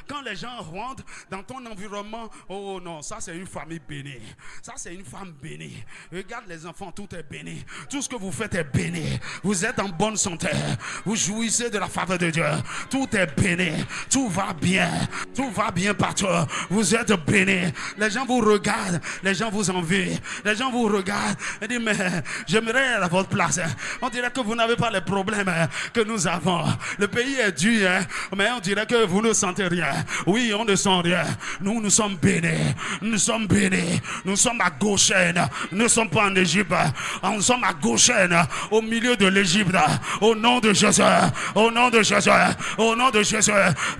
Quand les gens rentrent dans ton environnement, oh non, ça c'est une famille bénie. Ça c'est une femme bénie. Regarde les enfants, tout est béni. Tout ce que vous faites est béni. Vous êtes en bonne santé. Vous jouissez de la faveur de Dieu. Tout est béni. Tout va bien. Tout va bien partout. Vous êtes bénis. Les gens vous regardent. Les gens vous envient. Les gens vous regardent et disent, mais j'aimerais être à votre place. On dirait que vous n'avez pas les problèmes que nous avons. Le pays est dur, mais on dirait que vous ne sentez rien. Oui, on ne sent rien. Nous sommes bénis. Nous sommes bénis. Nous sommes à Goshen. Nous ne sommes pas en Égypte. Nous sommes à Goshen, au milieu de l'Égypte. Au nom de Jésus. Au nom de Jésus. Au nom de Jésus.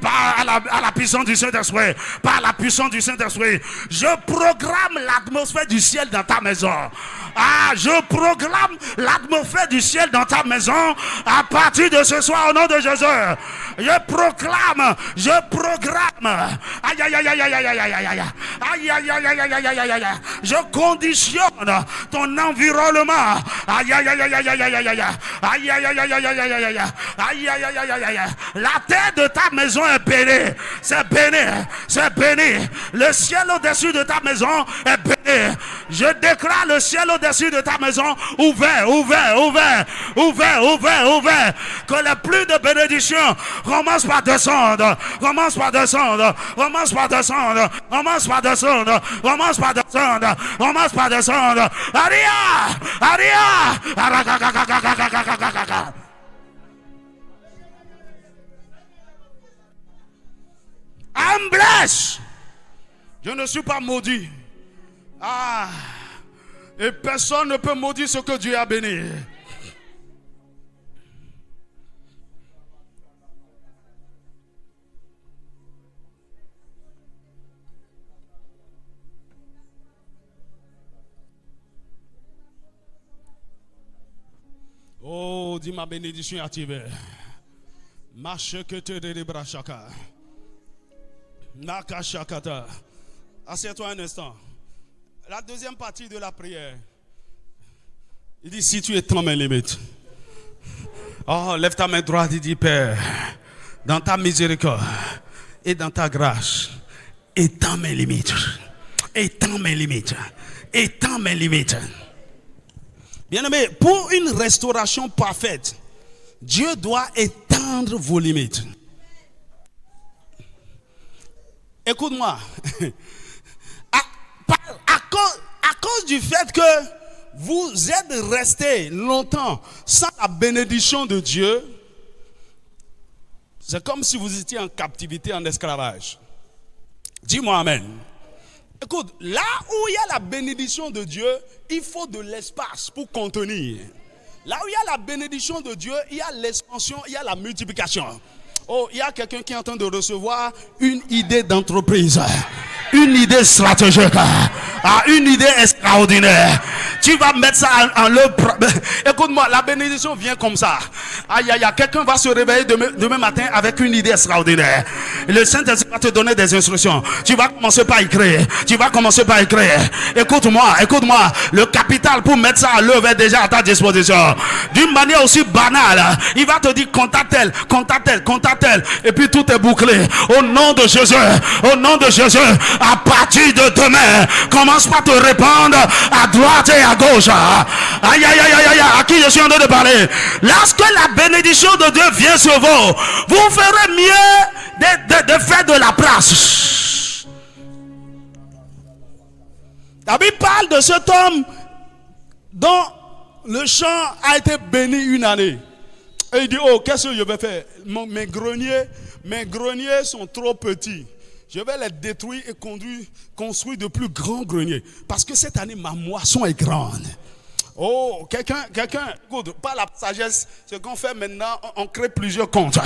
Par la puissance du Saint-Esprit. Par la puissance du Saint-Esprit. Je programme l'atmosphère du ciel dans ta maison. Je programme l'atmosphère du ciel dans ta maison à partir de ce soir au nom de Jésus. Je proclame. Aïe, aïe, aïe, aïe, aïe, aïe, aïe, aïe, aïe. Aïe, aïe, aïe, aïe, aïe, aïe, aïe, aïe, aïe. Je conditionne ton environnement. Aïe, aïe, aïe, aïe, aïe, aïe, aïe, aïe. Aïe, aïe, aïe, aïe, aïe, aïe, aïe, aïe. Aïe, aïe, aïe, aïe, aïe, aïe. La terre de ta maison est bénie. C'est béni. C'est béni. Le ciel au-dessus de ta maison est béni. Je déclare le ciel au-dessus de ta maison ouvert. Que les pluies de bénédiction commencent par descendre. Aria. I'm blessed. Je ne suis pas maudit. Et personne ne peut maudire ce que Dieu a béni. Oh, dis ma bénédiction activée. Marche que te délibra chaka. Naka shakata. Assieds-toi un instant. La deuxième partie de la prière. Il dit, si tu étends mes limites. Oh, lève ta main droite, il dit, Père, dans ta miséricorde et dans ta grâce, étends mes limites. Étends mes limites. Étends mes limites. Bien-aimé, pour une restauration parfaite, Dieu doit étendre vos limites. Écoute-moi. À cause du fait que vous êtes resté longtemps sans la bénédiction de Dieu, c'est comme si vous étiez en captivité, en esclavage. Dis-moi amen. Écoute, là où il y a la bénédiction de Dieu, il faut de l'espace pour contenir. Là où il y a la bénédiction de Dieu, il y a l'expansion, il y a la multiplication. Oh, il y a quelqu'un qui est en train de recevoir une idée d'entreprise, une idée stratégique, une idée extraordinaire. Tu vas mettre ça en l'œuvre. Écoute-moi, la bénédiction vient comme ça. Aïe, aïe, aïe. Quelqu'un va se réveiller demain matin avec une idée extraordinaire. Le Saint-Esprit va te donner des instructions. Tu vas commencer par écrire. Écoute-moi. Le capital pour mettre ça en l'œuvre est déjà à ta disposition. D'une manière aussi banale, il va te dire contacte elle. Et puis tout est bouclé. Au nom de Jésus, à partir de demain, commence par te répandre à droite et à gauche. Aïe, aïe, aïe, aïe, à qui je suis en train de parler? Lorsque la bénédiction de Dieu vient sur vous, vous ferez mieux de faire de la place. La Bible parle de cet homme dont le champ a été béni une année. Et il dit, oh, qu'est-ce que je vais faire? Mes greniers sont trop petits. Je vais les détruire et construire de plus grands greniers. Parce que cette année, ma moisson est grande. Oh, quelqu'un, écoute, par la sagesse, ce qu'on fait maintenant, on crée plusieurs comptes.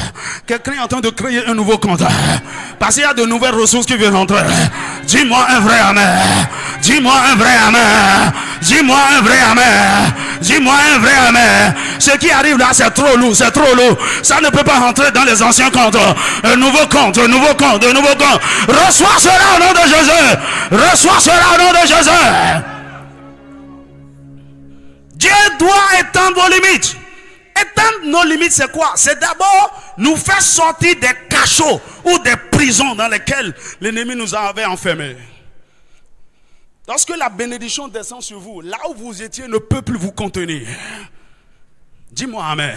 Quelqu'un est en train de créer un nouveau compte. Parce qu'il y a de nouvelles ressources qui viennent rentrer. Dis-moi un vrai amen. Dis-moi un vrai amen. Ce qui arrive là, c'est trop lourd, c'est trop lourd. Ça ne peut pas rentrer dans les anciens comptes. Un nouveau compte, un nouveau compte, un nouveau compte. Reçois cela au nom de Jésus. Reçois cela au nom de Jésus. Dieu doit étendre vos limites. Étendre nos limites, c'est quoi? C'est d'abord nous faire sortir des cachots ou des prisons dans lesquelles l'ennemi nous avait enfermés. Lorsque la bénédiction descend sur vous, là où vous étiez ne peut plus vous contenir. Dis-moi amen.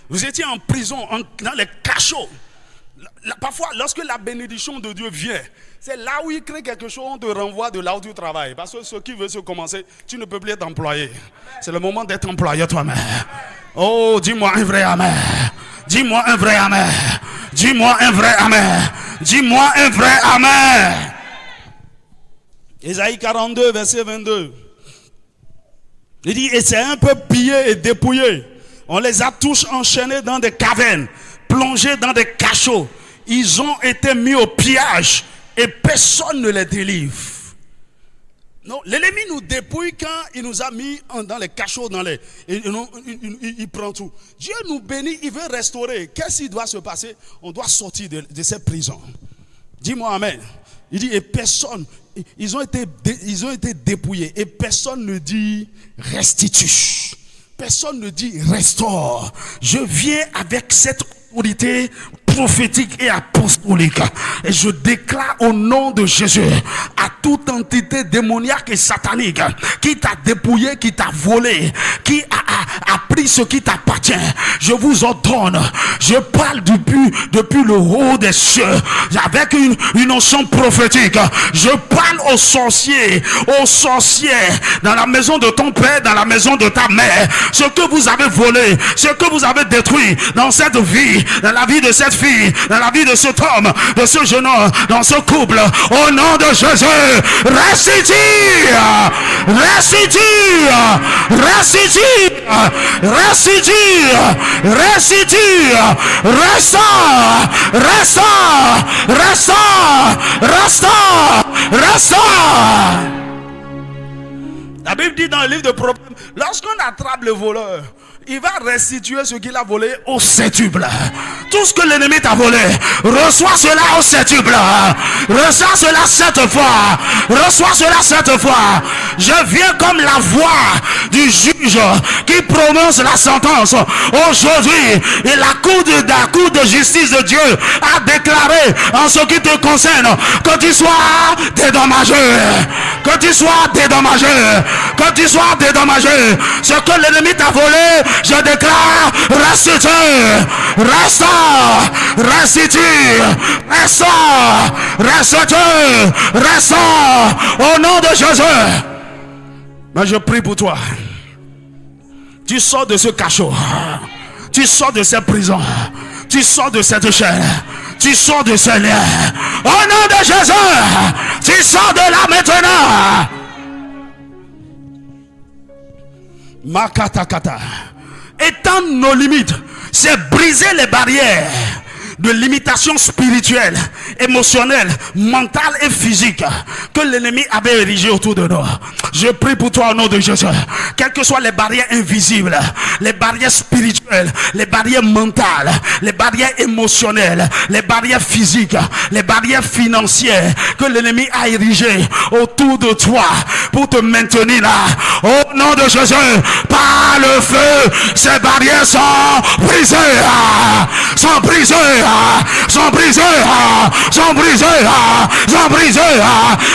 Vous étiez en prison, dans les cachots. Parfois, lorsque la bénédiction de Dieu vient, c'est là où il crée quelque chose, on te renvoie de là où tu travailles. Parce que ce qui veut se commencer, tu ne peux plus être employé. C'est le moment d'être employé toi-même. Oh, dis-moi un vrai amen. Dis-moi un vrai amen. Dis-moi un vrai amen. Dis-moi un vrai amen. Ésaïe 42, verset 22. Il dit, et c'est un peu pillé et dépouillé. On les a tous enchaînés dans des cavernes, plongés dans des cachots. Ils ont été mis au pillage et personne ne les délivre. Non, l'ennemi nous dépouille quand il nous a mis dans les cachots, il prend tout. Dieu nous bénit, il veut restaurer. Qu'est-ce qui doit se passer? On doit sortir de cette prison. Dis-moi amen. Il dit, et personne, ils ont été dépouillés et personne ne dit restitue. Personne ne dit restaure. Je viens avec cette autorité prophétique et apostolique. Et je déclare au nom de Jésus à toute entité démoniaque et satanique qui t'a dépouillé, qui t'a volé, qui a pris ce qui t'appartient. Je vous ordonne, je parle depuis le haut des cieux avec une onction prophétique. Je parle aux sorciers dans la maison de ton père, dans la maison de ta mère. Ce que vous avez volé, ce que vous avez détruit dans cette vie, dans la vie de cette fille, dans la vie de cet homme, de ce jeune homme, dans ce couple, au nom de Jésus, restitue, restitue, restitue, restitue, restitue, restaure, restaure, restaure, restaure, restaure. La Bible dit dans le livre de Proverbes, lorsqu'on attrape le voleur, il va restituer ce qu'il a volé au septuple. Tout ce que l'ennemi t'a volé, reçois cela au septuple. Reçois cela 7 fois. Reçois cela 7 fois. Je viens comme la voix du juge qui prononce la sentence. Aujourd'hui, et la cour de justice de Dieu a déclaré en ce qui te concerne que tu sois dédommagé. Que tu sois dédommagé. Que tu sois dédommagé. Ce que l'ennemi t'a volé, je déclare restitue, restaure, restitue, restaure, restitue, restaure au nom de Jésus. Mais je prie pour toi. Tu sors de ce cachot, tu sors de cette prison, tu sors de cette chaîne, tu sors de ce lien. Au nom de Jésus, tu sors de là maintenant. Makatakata. Étendre nos limites, c'est briser les barrières de limitation spirituelle, émotionnelle, mentale et physique que l'ennemi avait érigé autour de nous. Je prie pour toi au nom de Jésus. Quelles que soient les barrières invisibles, les barrières spirituelles, les barrières mentales, les barrières émotionnelles, les barrières physiques, les barrières financières que l'ennemi a érigées autour de toi pour te maintenir là. Au nom de Jésus, par le feu, ces barrières sont brisées, sont brisées, sont brisées, sont brisées, sont brisées,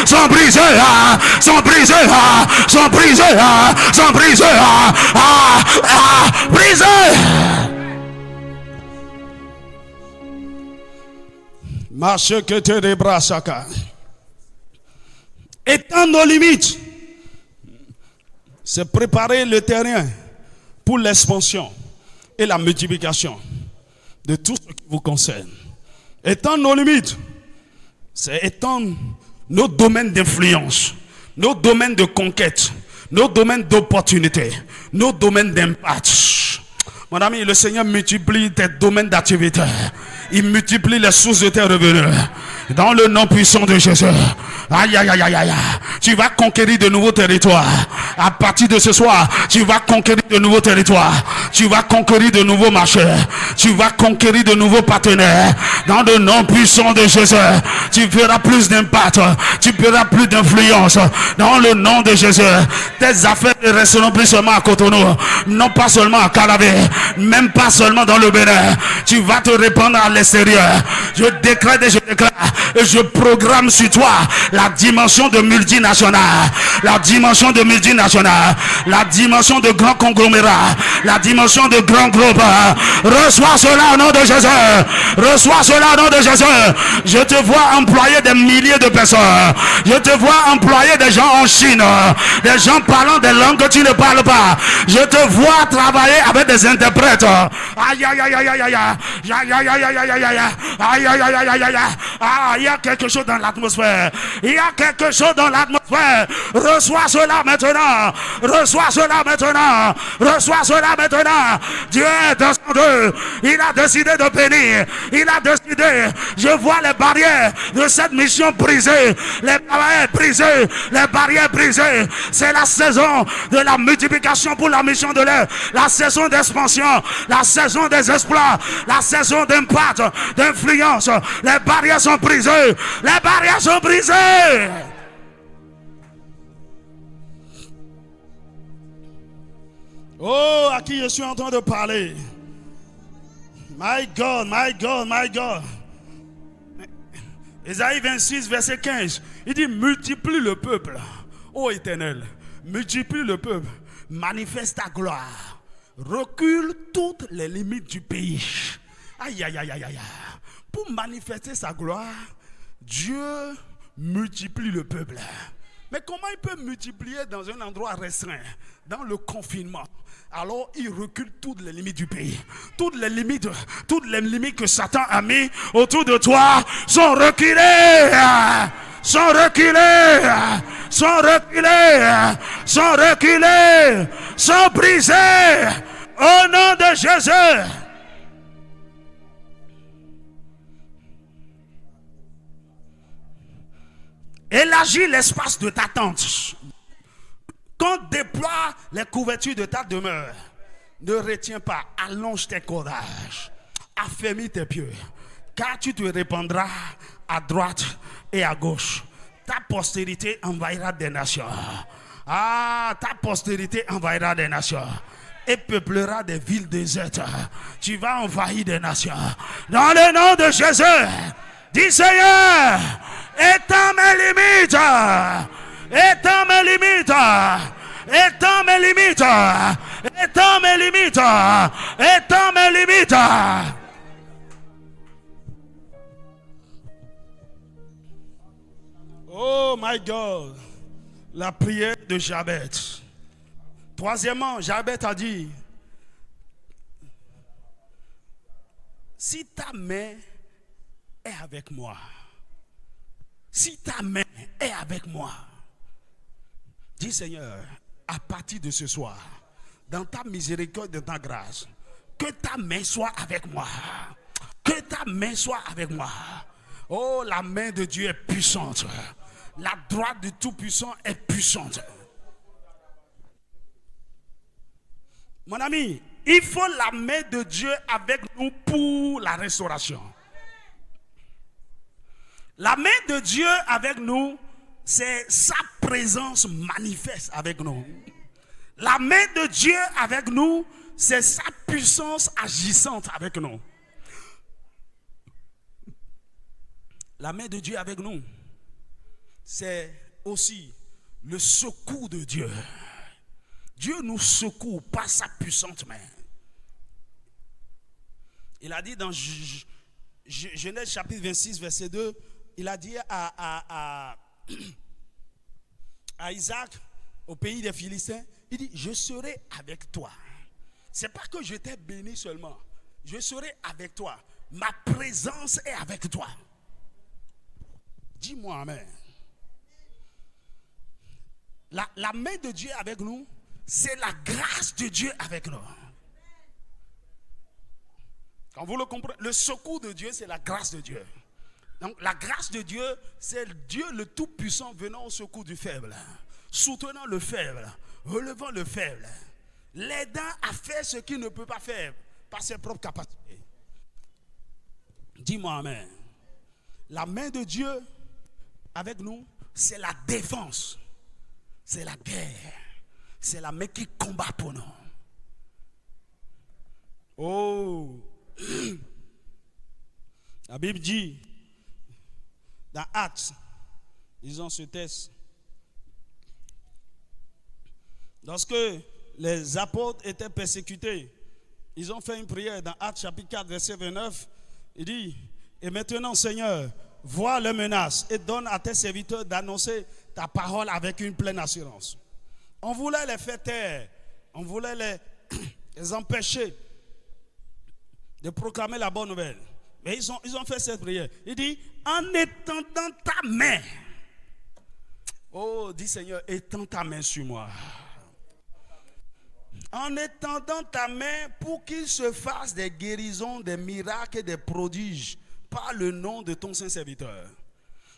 sont brisées, sont brisées, sont brisées, sont brisées, brisées. Marche que te débrassaka. Étendre nos limites, c'est préparer le terrain pour l'expansion et la multiplication de tout ce qui vous concerne. Étendre nos limites, c'est étendre nos domaines d'influence, nos domaines de conquête, nos domaines d'opportunité, nos domaines d'impact. Mon ami, le Seigneur multiplie tes domaines d'activité. Il multiplie les sources de tes revenus. Dans le nom puissant de Jésus. Aïe, aïe, aïe, aïe, aïe. Tu vas conquérir de nouveaux territoires. À partir de ce soir, tu vas conquérir de nouveaux territoires. Tu vas conquérir de nouveaux marchés. Tu vas conquérir de nouveaux partenaires. Dans le nom puissant de Jésus. Tu feras plus d'impact. Tu feras plus d'influence. Dans le nom de Jésus. Tes affaires ne resteront plus seulement à Cotonou. Non pas seulement à Calavé. Même pas seulement dans le Bénin. Tu vas te répandre à l'extérieur. Je décrète et je déclare. Et je programme sur toi la dimension de multinationale, la dimension de multinationale, la dimension de grand conglomérat, la dimension de grand groupe. Reçois cela au nom de Jésus. Reçois cela au nom de Jésus. Je te vois employer des milliers de personnes. Je te vois employer des gens en Chine, des gens parlant des langues que tu ne parles pas. Je te vois travailler avec des interprètes. Aïe aïe aïe aïe aïe aïe aïe aïe aïe aïe aïe aïe aïe aïe aïe aïe aïe. Ah, il y a quelque chose dans l'atmosphère. Il y a quelque chose dans l'atmosphère. Reçois cela maintenant. Reçois cela maintenant. Reçois cela maintenant. Dieu est dans son Dieu. Il a décidé de bénir. Il a décidé. Je vois les barrières de cette mission brisées. Les barrières brisées. Les barrières brisées. C'est la saison de la multiplication pour la mission de l'air. La saison d'expansion. La saison des exploits. La saison d'impact, d'influence. Les barrières sont brisées. Les barrières sont brisées. Oh, à qui je suis en train de parler. My God, my God, my God. Ésaïe 26, verset 15. Il dit, multiplie le peuple. Ô Éternel, multiplie le peuple. Manifeste ta gloire. Recule toutes les limites du pays. Aïe, aïe, aïe, aïe, aïe. Pour manifester sa gloire, Dieu multiplie le peuple. Mais comment il peut multiplier dans un endroit restreint, dans le confinement? Alors il recule toutes les limites du pays. Toutes les limites que Satan a mis autour de toi sont reculées. Sont reculées. Sont reculées. Sont reculées. Sont brisées. Au nom de Jésus. Élargis l'espace de ta tente. Quand déploie les couvertures de ta demeure, ne retiens pas, allonge tes cordages, affermis tes pieds, car tu te répandras à droite et à gauche. Ta postérité envahira des nations. Ah, ta postérité envahira des nations et peuplera des villes désertes. Tu vas envahir des nations. Dans le nom de Jésus, dis Seigneur, étends mes limites. Étends mes limites. Étends mes limites. Étends mes limites. Étends mes limites. Oh my God. La prière de Jabez. Troisièmement, Jabez a dit, si ta main est avec moi, si ta main est avec moi, dis Seigneur, à partir de ce soir, dans ta miséricorde, de ta grâce, que ta main soit avec moi. Que ta main soit avec moi. Oh, la main de Dieu est puissante. La droite du Tout-Puissant est puissante. Mon ami, il faut la main de Dieu avec nous pour la restauration. La main de Dieu avec nous, c'est sa présence manifeste avec nous. La main de Dieu avec nous, c'est sa puissance agissante avec nous. La main de Dieu avec nous, c'est aussi le secours de Dieu. Dieu nous secourt par sa puissante main. Il a dit dans Genèse chapitre 26, verset 2, il a dit à Isaac, au pays des Philistins, il dit, je serai avec toi. C'est pas que je t'ai béni seulement, je serai avec toi. Ma présence est avec toi. Dis-moi amen. La main de Dieu avec nous, c'est la grâce de Dieu avec nous. Quand vous le comprenez, le secours de Dieu, c'est la grâce de Dieu. Donc la grâce de Dieu, c'est Dieu le Tout-Puissant venant au secours du faible, soutenant le faible, relevant le faible, l'aidant à faire ce qu'il ne peut pas faire par ses propres capacités. Dis-moi amen. La main de Dieu avec nous, c'est la défense, c'est la guerre, c'est la main qui combat pour nous. Oh, la Bible dit dans Actes, disons ce texte, lorsque les apôtres étaient persécutés, ils ont fait une prière dans Actes chapitre 4 verset 29. Il dit, et maintenant Seigneur, vois leurs menaces et donne à tes serviteurs d'annoncer ta parole avec une pleine assurance. On voulait les faire taire, on voulait les empêcher de proclamer la bonne nouvelle. Mais ils ont fait cette prière. Il dit, en étendant ta main. Oh, dis Seigneur, étends ta main sur moi. En étendant ta main pour qu'il se fasse des guérisons, des miracles et des prodiges par le nom de ton saint serviteur.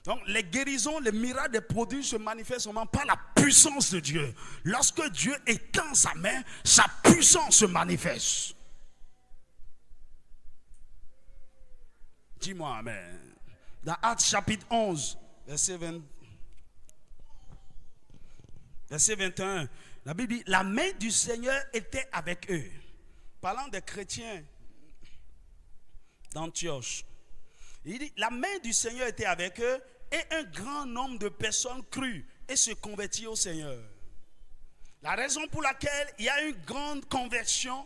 Donc les guérisons, les miracles, les prodiges se manifestent seulement par la puissance de Dieu. Lorsque Dieu étend sa main, sa puissance se manifeste. Dis-moi amen. Dans Actes chapitre 11, verset 21, la Bible dit, la main du Seigneur était avec eux. Parlant des chrétiens d'Antioche. Il dit, la main du Seigneur était avec eux et un grand nombre de personnes crurent et se convertirent au Seigneur. La raison pour laquelle il y a une grande conversion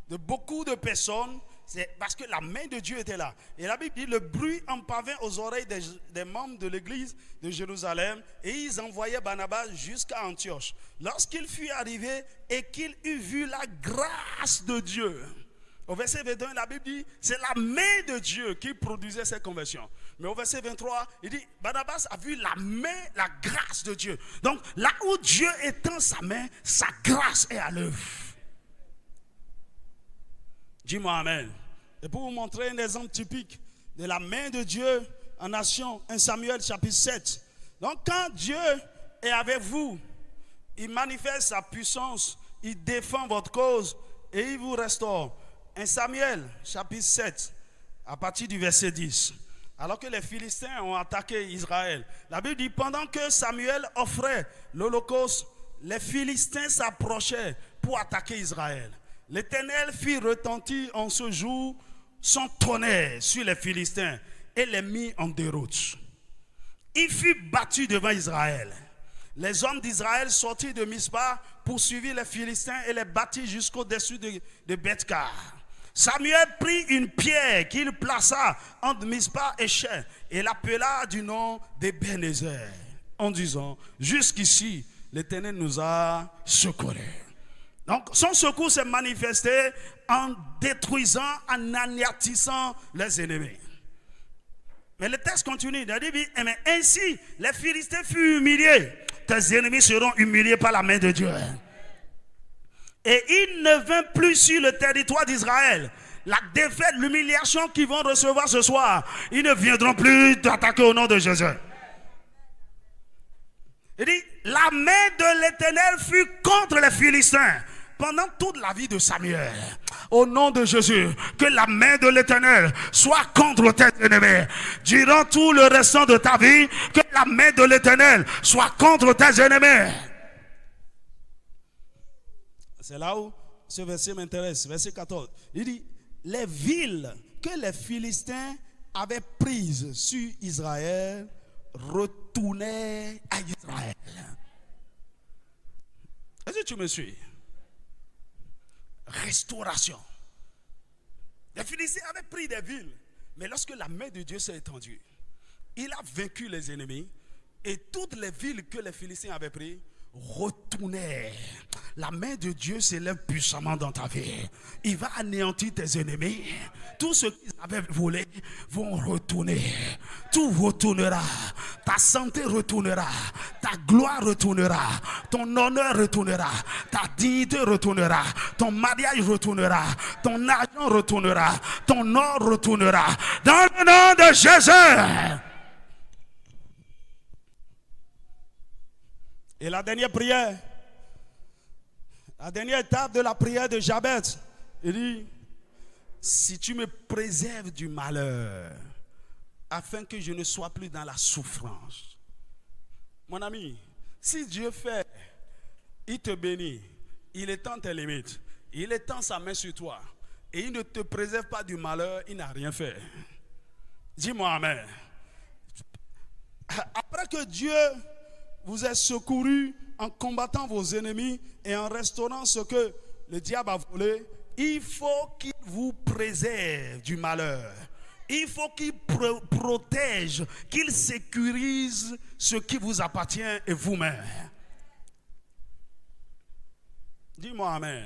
de beaucoup de personnes, c'est parce que la main de Dieu était là. Et la Bible dit, le bruit en parvint aux oreilles des membres de l'église de Jérusalem et ils envoyaient Barnabas jusqu'à Antioche. Lorsqu'il fut arrivé et qu'il eut vu la grâce de Dieu, au verset 21, la Bible dit, c'est la main de Dieu qui produisait cette conversion. Mais au verset 23, il dit, Barnabas a vu la main, la grâce de Dieu. Donc là où Dieu étend sa main, sa grâce est à l'œuvre. Dis-moi amen. Et pour vous montrer un exemple typique de la main de Dieu en action, 1 Samuel chapitre 7. Donc quand Dieu est avec vous, il manifeste sa puissance, il défend votre cause et il vous restaure. 1 Samuel chapitre 7, à partir du verset 10. Alors que les Philistins ont attaqué Israël, la Bible dit, pendant que Samuel offrait l'holocauste, les Philistins s'approchaient pour attaquer Israël. L'Éternel fit retentir en ce jour son tonnerre sur les Philistins et les mit en déroute. Il fut battu devant Israël. Les hommes d'Israël sortirent de Mispa, poursuivirent les Philistins et les battirent jusqu'au-dessus de Bethkar. Samuel prit une pierre qu'il plaça entre Mispa et Cher et l'appela du nom d'Ebenezer, en disant, jusqu'ici l'Éternel nous a secourus. Donc son secours s'est manifesté en détruisant, en anéantissant les ennemis. Mais le texte continue, il dit, mais ainsi les Philistins furent humiliés. Tes ennemis seront humiliés par la main de Dieu. Et il ne vint plus sur le territoire d'Israël. La défaite, l'humiliation qu'ils vont recevoir ce soir, ils ne viendront plus t'attaquer au nom de Jésus. Il dit, la main de l'Éternel fut contre les Philistins pendant toute la vie de Samuel. Au nom de Jésus, que la main de l'Éternel soit contre tes ennemis. Durant tout le restant de ta vie, que la main de l'Éternel soit contre tes ennemis. C'est là où ce verset m'intéresse, verset 14. Il dit, les villes que les Philistins avaient prises sur Israël retournaient à Israël. Est-ce que tu me suis? Restauration. Les Philistins avaient pris des villes, mais lorsque la main de Dieu s'est étendue, il a vaincu les ennemis et toutes les villes que les Philistins avaient prises retourner. La main de Dieu s'élève puissamment dans ta vie. Il va anéantir tes ennemis. Tous ceux qui avaient volé vont retourner. Tout retournera. ta santé retournera, ta gloire retournera, ton honneur retournera, ta dignité retournera, ton mariage retournera, ton argent retournera, ton or retournera, dans le nom de Jésus. Et la dernière prière, la dernière étape de la prière de Jabez, il dit, si tu me préserves du malheur, afin que je ne sois plus dans la souffrance. Mon ami, si Dieu fait, il te bénit, il étend tes limites, il étend sa main sur toi, et il ne te préserve pas du malheur, il n'a rien fait. Dis-moi amen. Après que Dieu vous ait secouru en combattant vos ennemis et en restaurant ce que le diable a volé, il faut qu'il vous préserve du malheur. Il faut qu'il protège, qu'il sécurise ce qui vous appartient et vous-même. Dis-moi amen.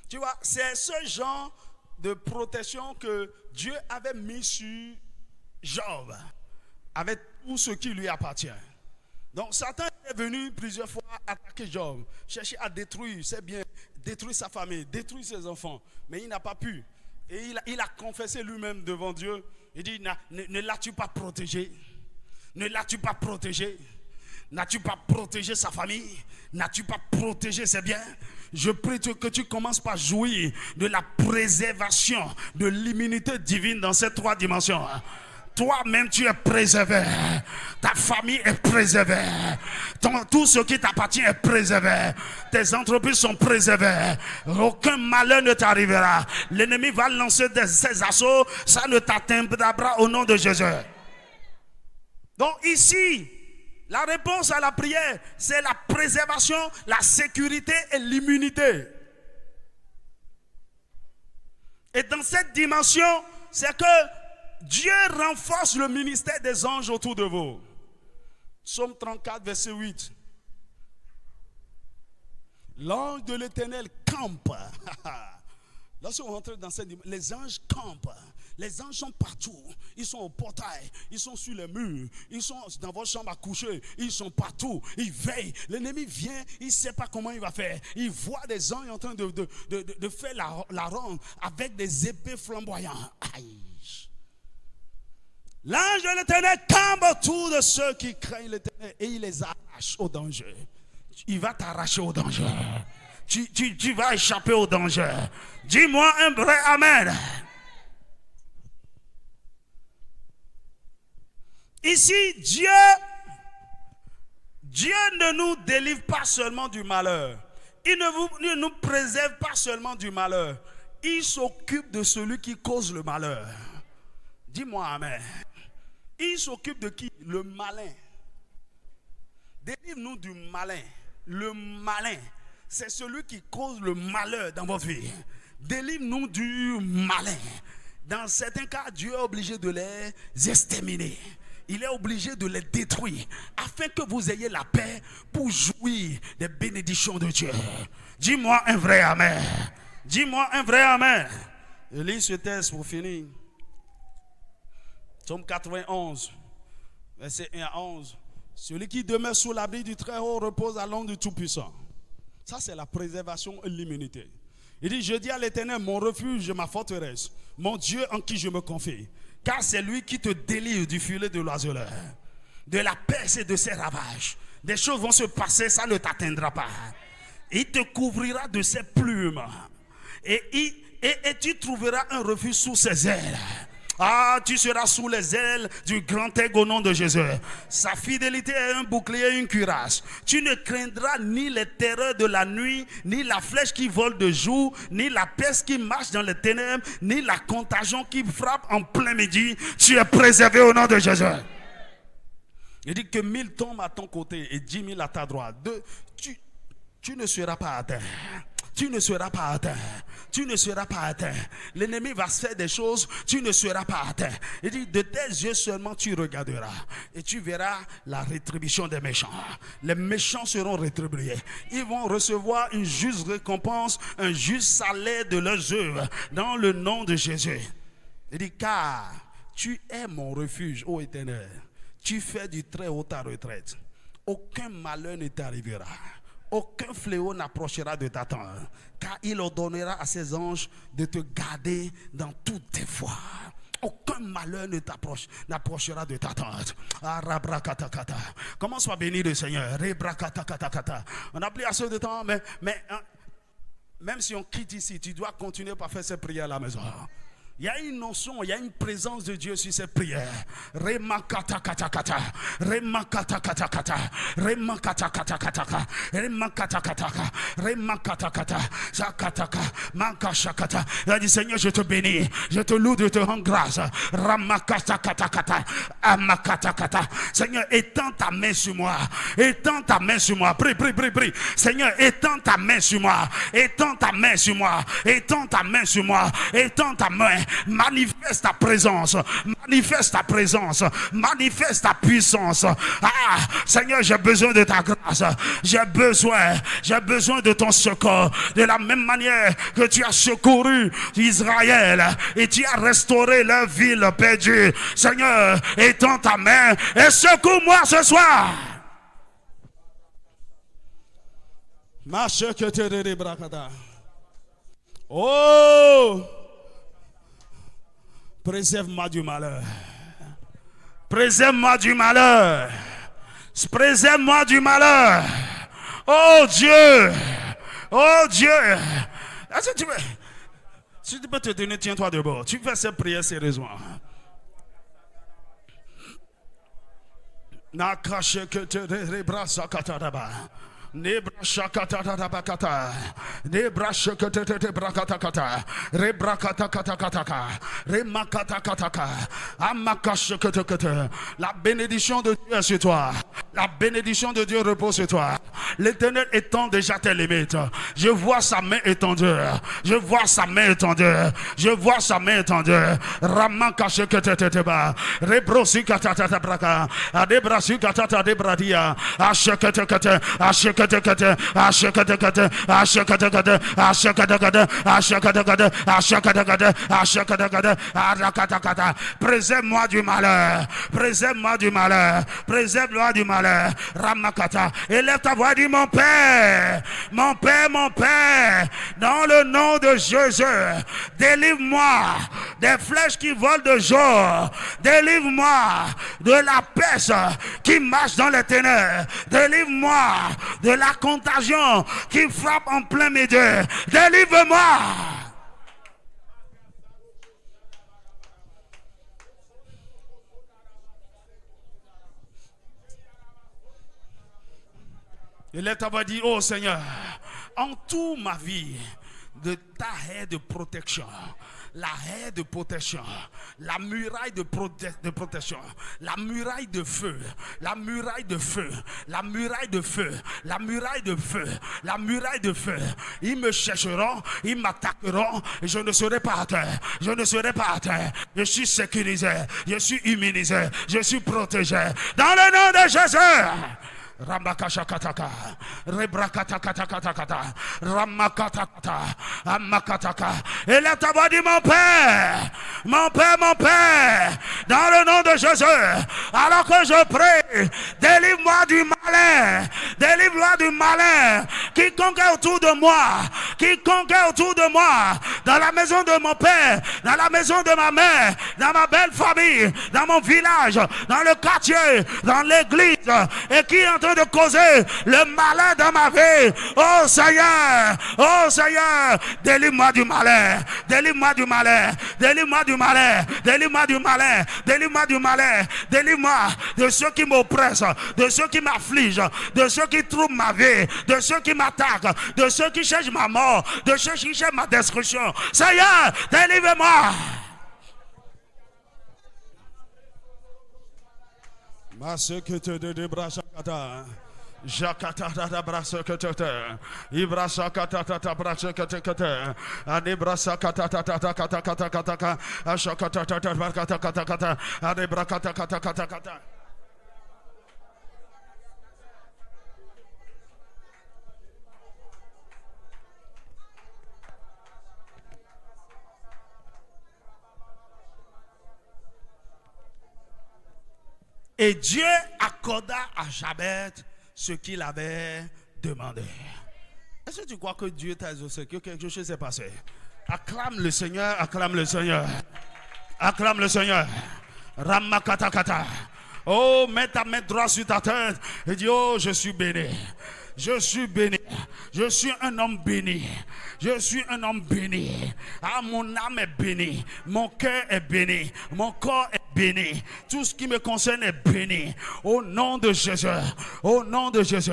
Tu vois, c'est ce genre de protection que Dieu avait mis sur Job, avec tout ce qui lui appartient. Donc Satan est venu plusieurs fois attaquer Job, chercher à détruire ses biens, détruire sa famille, détruire ses enfants. Mais il n'a pas pu. Et il a confessé lui-même devant Dieu. Il dit, ne l'as-tu pas protégé? Ne l'as-tu pas protégé? N'as-tu pas protégé sa famille? N'as-tu pas protégé ses biens? Je prie que tu commences par jouir de la préservation, de l'immunité divine dans ces trois dimensions. Toi-même tu es préservé, ta famille est préservée, tout ce qui t'appartient est préservé, tes entreprises sont préservées, aucun malheur ne t'arrivera. L'ennemi va lancer ses assauts, ça ne t'atteindra pas au nom de Jésus. Donc ici, la réponse à la prière, c'est la préservation, la sécurité et l'immunité. Et dans cette dimension, c'est que Dieu renforce le ministère des anges autour de vous. Psaume 34, verset 8. L'ange de l'Éternel campe. Lorsque vous rentrez dans cette dimension, les anges campent. Les anges sont partout. Ils sont au portail. Ils sont sur les murs. Ils sont dans votre chambre à coucher. Ils sont partout. Ils veillent. L'ennemi vient. Il ne sait pas comment il va faire. Il voit des anges en train de faire la ronde avec des épées flamboyantes. Aïe. L'ange de l'Éternel campe autour de ceux qui craignent l'Éternel et il les arrache au danger. Il va t'arracher au danger. Tu vas échapper au danger. Dis-moi un vrai amen. Ici, Dieu ne nous délivre pas seulement du malheur. Il ne nous préserve pas seulement du malheur. Il s'occupe de celui qui cause le malheur. Dis-moi amen. Il s'occupe de qui? Le malin. Délivre-nous du malin. Le malin, c'est celui qui cause le malheur dans votre vie. Délivre-nous du malin. Dans certains cas, Dieu est obligé de les exterminer. Il est obligé de les détruire afin que vous ayez la paix pour jouir des bénédictions de Dieu. Dis-moi un vrai amen. Dis-moi un vrai amen. Je lis ce texte pour finir. Psaume 91, verset 1 à 11. Celui qui demeure sous l'abri du Très-Haut repose à l'ombre du Tout-Puissant. Ça, c'est la préservation et l'immunité. Il dit, je dis à l'Éternel, mon refuge et ma forteresse, mon Dieu en qui je me confie. Car c'est lui qui te délivre du filet de l'oiseleur, de la peste et de ses ravages. Des choses vont se passer, ça ne t'atteindra pas. Il te couvrira de ses plumes. Et tu trouveras un refuge sous ses ailes. Ah, tu seras sous les ailes du grand aigle au nom de Jésus. Sa fidélité est un bouclier et une cuirasse. Tu ne craindras ni les terreurs de la nuit, ni la flèche qui vole de jour, ni la peste qui marche dans les ténèbres, ni la contagion qui frappe en plein midi. Tu es préservé au nom de Jésus. Il dit que 1000 tombent à ton côté et 10 000 à ta droite. Tu ne seras pas atteint. Tu ne seras pas atteint. Tu ne seras pas atteint. L'ennemi va se faire des choses, tu ne seras pas atteint. Il dit, de tes yeux seulement tu regarderas. Et tu verras la rétribution des méchants. Les méchants seront rétribués. Ils vont recevoir une juste récompense, un juste salaire de leurs œuvres. Dans le nom de Jésus. Il dit, car tu es mon refuge, ô Éternel. Tu fais du très haut ta retraite. Aucun malheur ne t'arrivera. Aucun fléau n'approchera de ta tente, car il ordonnera à ses anges de te garder dans toutes tes voies. Aucun malheur ne n'approchera de ta tente. Commence par bénir le Seigneur. On a pris assez de temps, mais même si on quitte ici, tu dois continuer par faire cette prière à la maison. Il y a une notion, il y a une présence de Dieu sur cette prière. Remakata kata kata, remakata kata kata, remakata kata kata, remakata kata, remakata kata, sakataka, manka shakata. Il a dit Seigneur, je te bénis, je te loue, je te rends grâce. Ramakata kata kata, amakata kata. Seigneur, étends ta main sur moi, étends ta main sur moi. Prie, prie, prie, prie. Seigneur, étends ta main sur moi, étends ta main sur moi, étends ta main sur moi, étends ta main. Manifeste ta présence, manifeste ta présence, manifeste ta puissance. Ah, Seigneur, j'ai besoin de ta grâce, j'ai besoin de ton secours. De la même manière que tu as secouru Israël et tu as restauré leur ville perdue. Seigneur, étends ta main et secoue-moi ce soir. Oh, préserve-moi du malheur. Préserve-moi du malheur. Préserve-moi du malheur. Oh Dieu. Oh Dieu. Si tu peux te tenir, tiens-toi debout. Tu fais cette prière sérieusement. Nakache que te rebrasa kataraba. Nebrashakata bakata, Nebrashakata brakata kata, Rebrakata katakataka, Remakata kataka, Amakashakata. La bénédiction de Dieu est sur toi. La bénédiction de Dieu repose sur toi. L'Éternel étend déjà tes limites. Je vois sa main étendue. Je vois sa main étendue. Je vois sa main étendue. Ramakashakata, Rebrosikata braka, Adebrasikata debradia, Ashakata, Ashakata. Préserve-moi du malheur, préserve-moi du malheur, préserve-moi du malheur. Ramakata, élève ta voix, dis mon Père, mon Père, mon Père, dans le nom de Jésus, délivre-moi des flèches qui volent de jour, délivre-moi de la peste qui marche dans les ténèbres, délivre-moi de la contagion qui frappe en plein milieu. Délivre-moi. Et là, tu vas dire, oh Seigneur, entoure ma vie de ta haie de protection. La haie de protection, la muraille de protection, la muraille de feu, la muraille de feu, la muraille de feu, la muraille de feu, la muraille de feu. Ils me chercheront, ils m'attaqueront, et je ne serai pas à terre, je ne serai pas à terre. Je suis sécurisé, je suis immunisé, je suis protégé. Dans le nom de Jésus. Ramakashakataka, Rebrakatakatakata, Ramakatakata, Amakataka. Et là, ta voix dit mon Père, mon Père, mon Père, dans le nom de Jésus, alors que je prie, délivre-moi du malin, délivre-moi du malin, quiconque est autour de moi, quiconque est autour de moi, dans la maison de mon Père, dans la maison de ma mère, dans ma belle famille, dans mon village, dans le quartier, dans l'église, et qui est en train de causer le malin dans ma vie. Oh Seigneur, délivre-moi du malin, délivre-moi du malin, délivre-moi du malin, délivre-moi du malin, délivre-moi du malin, délivre-moi de ceux qui m'oppressent, de ceux qui m'affligent, de ceux qui troublent ma vie, de ceux qui m'attaquent, de ceux qui cherchent ma mort, de ceux qui cherchent ma destruction. Seigneur, délivre-moi. Masekete de Debrashakata. Jakata da brasakata. Ibrasakata tata brasakata. Adebrasakata tata kata kata kata kata. Ashakata tata barkata kata kata. Adebrakata kata kata kata. Et Dieu accorda à Jabez ce qu'il avait demandé. Est-ce que tu crois que Dieu t'a exaucé, que quelque chose s'est passé? Acclame le Seigneur, acclame le Seigneur. Acclame le Seigneur. Ramakatakata. Oh, mets ta main droite sur ta tête et dis, oh, je suis béni. Je suis béni. Je suis un homme béni. Je suis un homme béni. Ah, mon âme est bénie. Mon cœur est béni. Mon corps est béni. Tout ce qui me concerne est béni. Au nom de Jésus. Au nom de Jésus.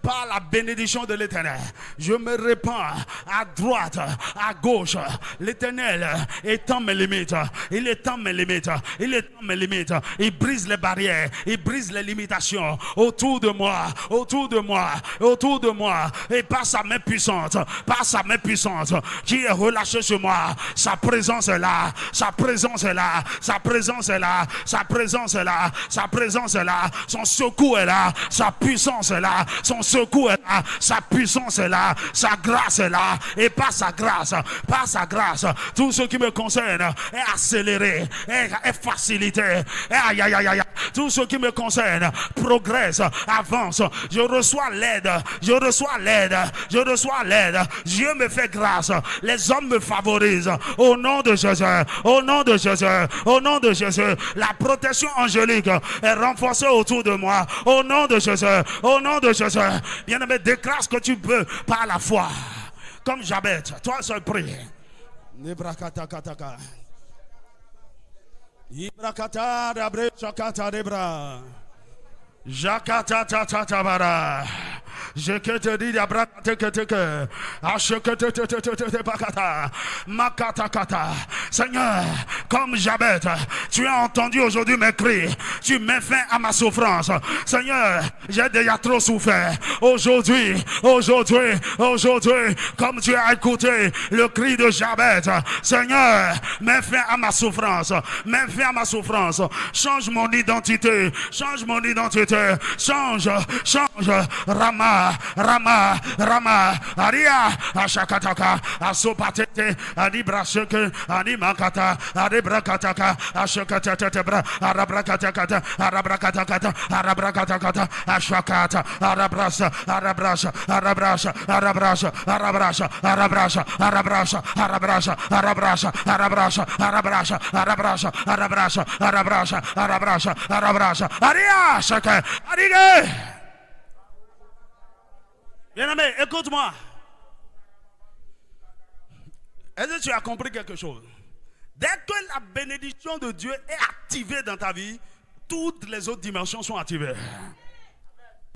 Par la bénédiction de l'Éternel. Je me répands à droite, à gauche. L'Éternel étend mes limites. Il étend mes limites. Il étend mes limites. Il brise les barrières. Il brise les limitations. Autour de moi. Autour de moi. Autour de moi. Et par sa main puissante. Par sa main puissante. Qui est relâchée sur moi. Sa présence est là. Sa présence est là. Sa présence est là. Sa présence est là. Sa présence est là. Son secours est là. Sa puissance est là. Son secours est là. Sa puissance est là. Sa grâce est là. Et par sa grâce, tout ce qui me concerne est accéléré, est facilité. Aïe, aïe, aïe, aïe. Tout ce qui me concerne progresse, avance. Je reçois l'aide. Je reçois l'aide. Je reçois l'aide. Dieu me fait grâce. Les hommes me favorisent. Au nom de Jésus. Au nom de Jésus. Au nom de Jésus. La protection angélique est renforcée autour de moi. Au nom de Jésus. Au nom de Jésus. Bien-aimé, déclare ce que tu peux par la foi. Comme Jabez. Toi seul prie. Nebrakata. Ibrakata dabre chakata debra. Jakata tatabara. Je te dis Seigneur, comme Jabez, tu as entendu aujourd'hui mes cris. Tu mets fin à ma souffrance. Seigneur, j'ai déjà trop souffert. Aujourd'hui, comme tu as écouté le cri de Jabez, Seigneur, mets fin à ma souffrance. Mets fin à ma souffrance. Change mon identité. Change mon identité. Change. Rama, Aria, Ashakataka, Asopatete, Adibrasheke, Animakata, Adibrakataka, Ashakatatebra, Arabrakataka, Ashakata, Arabrasha, Aria, Shaka, Adige. Bien-aimé, écoute-moi. Est-ce que tu as compris quelque chose? Dès que la bénédiction de Dieu est activée dans ta vie, toutes les autres dimensions sont activées.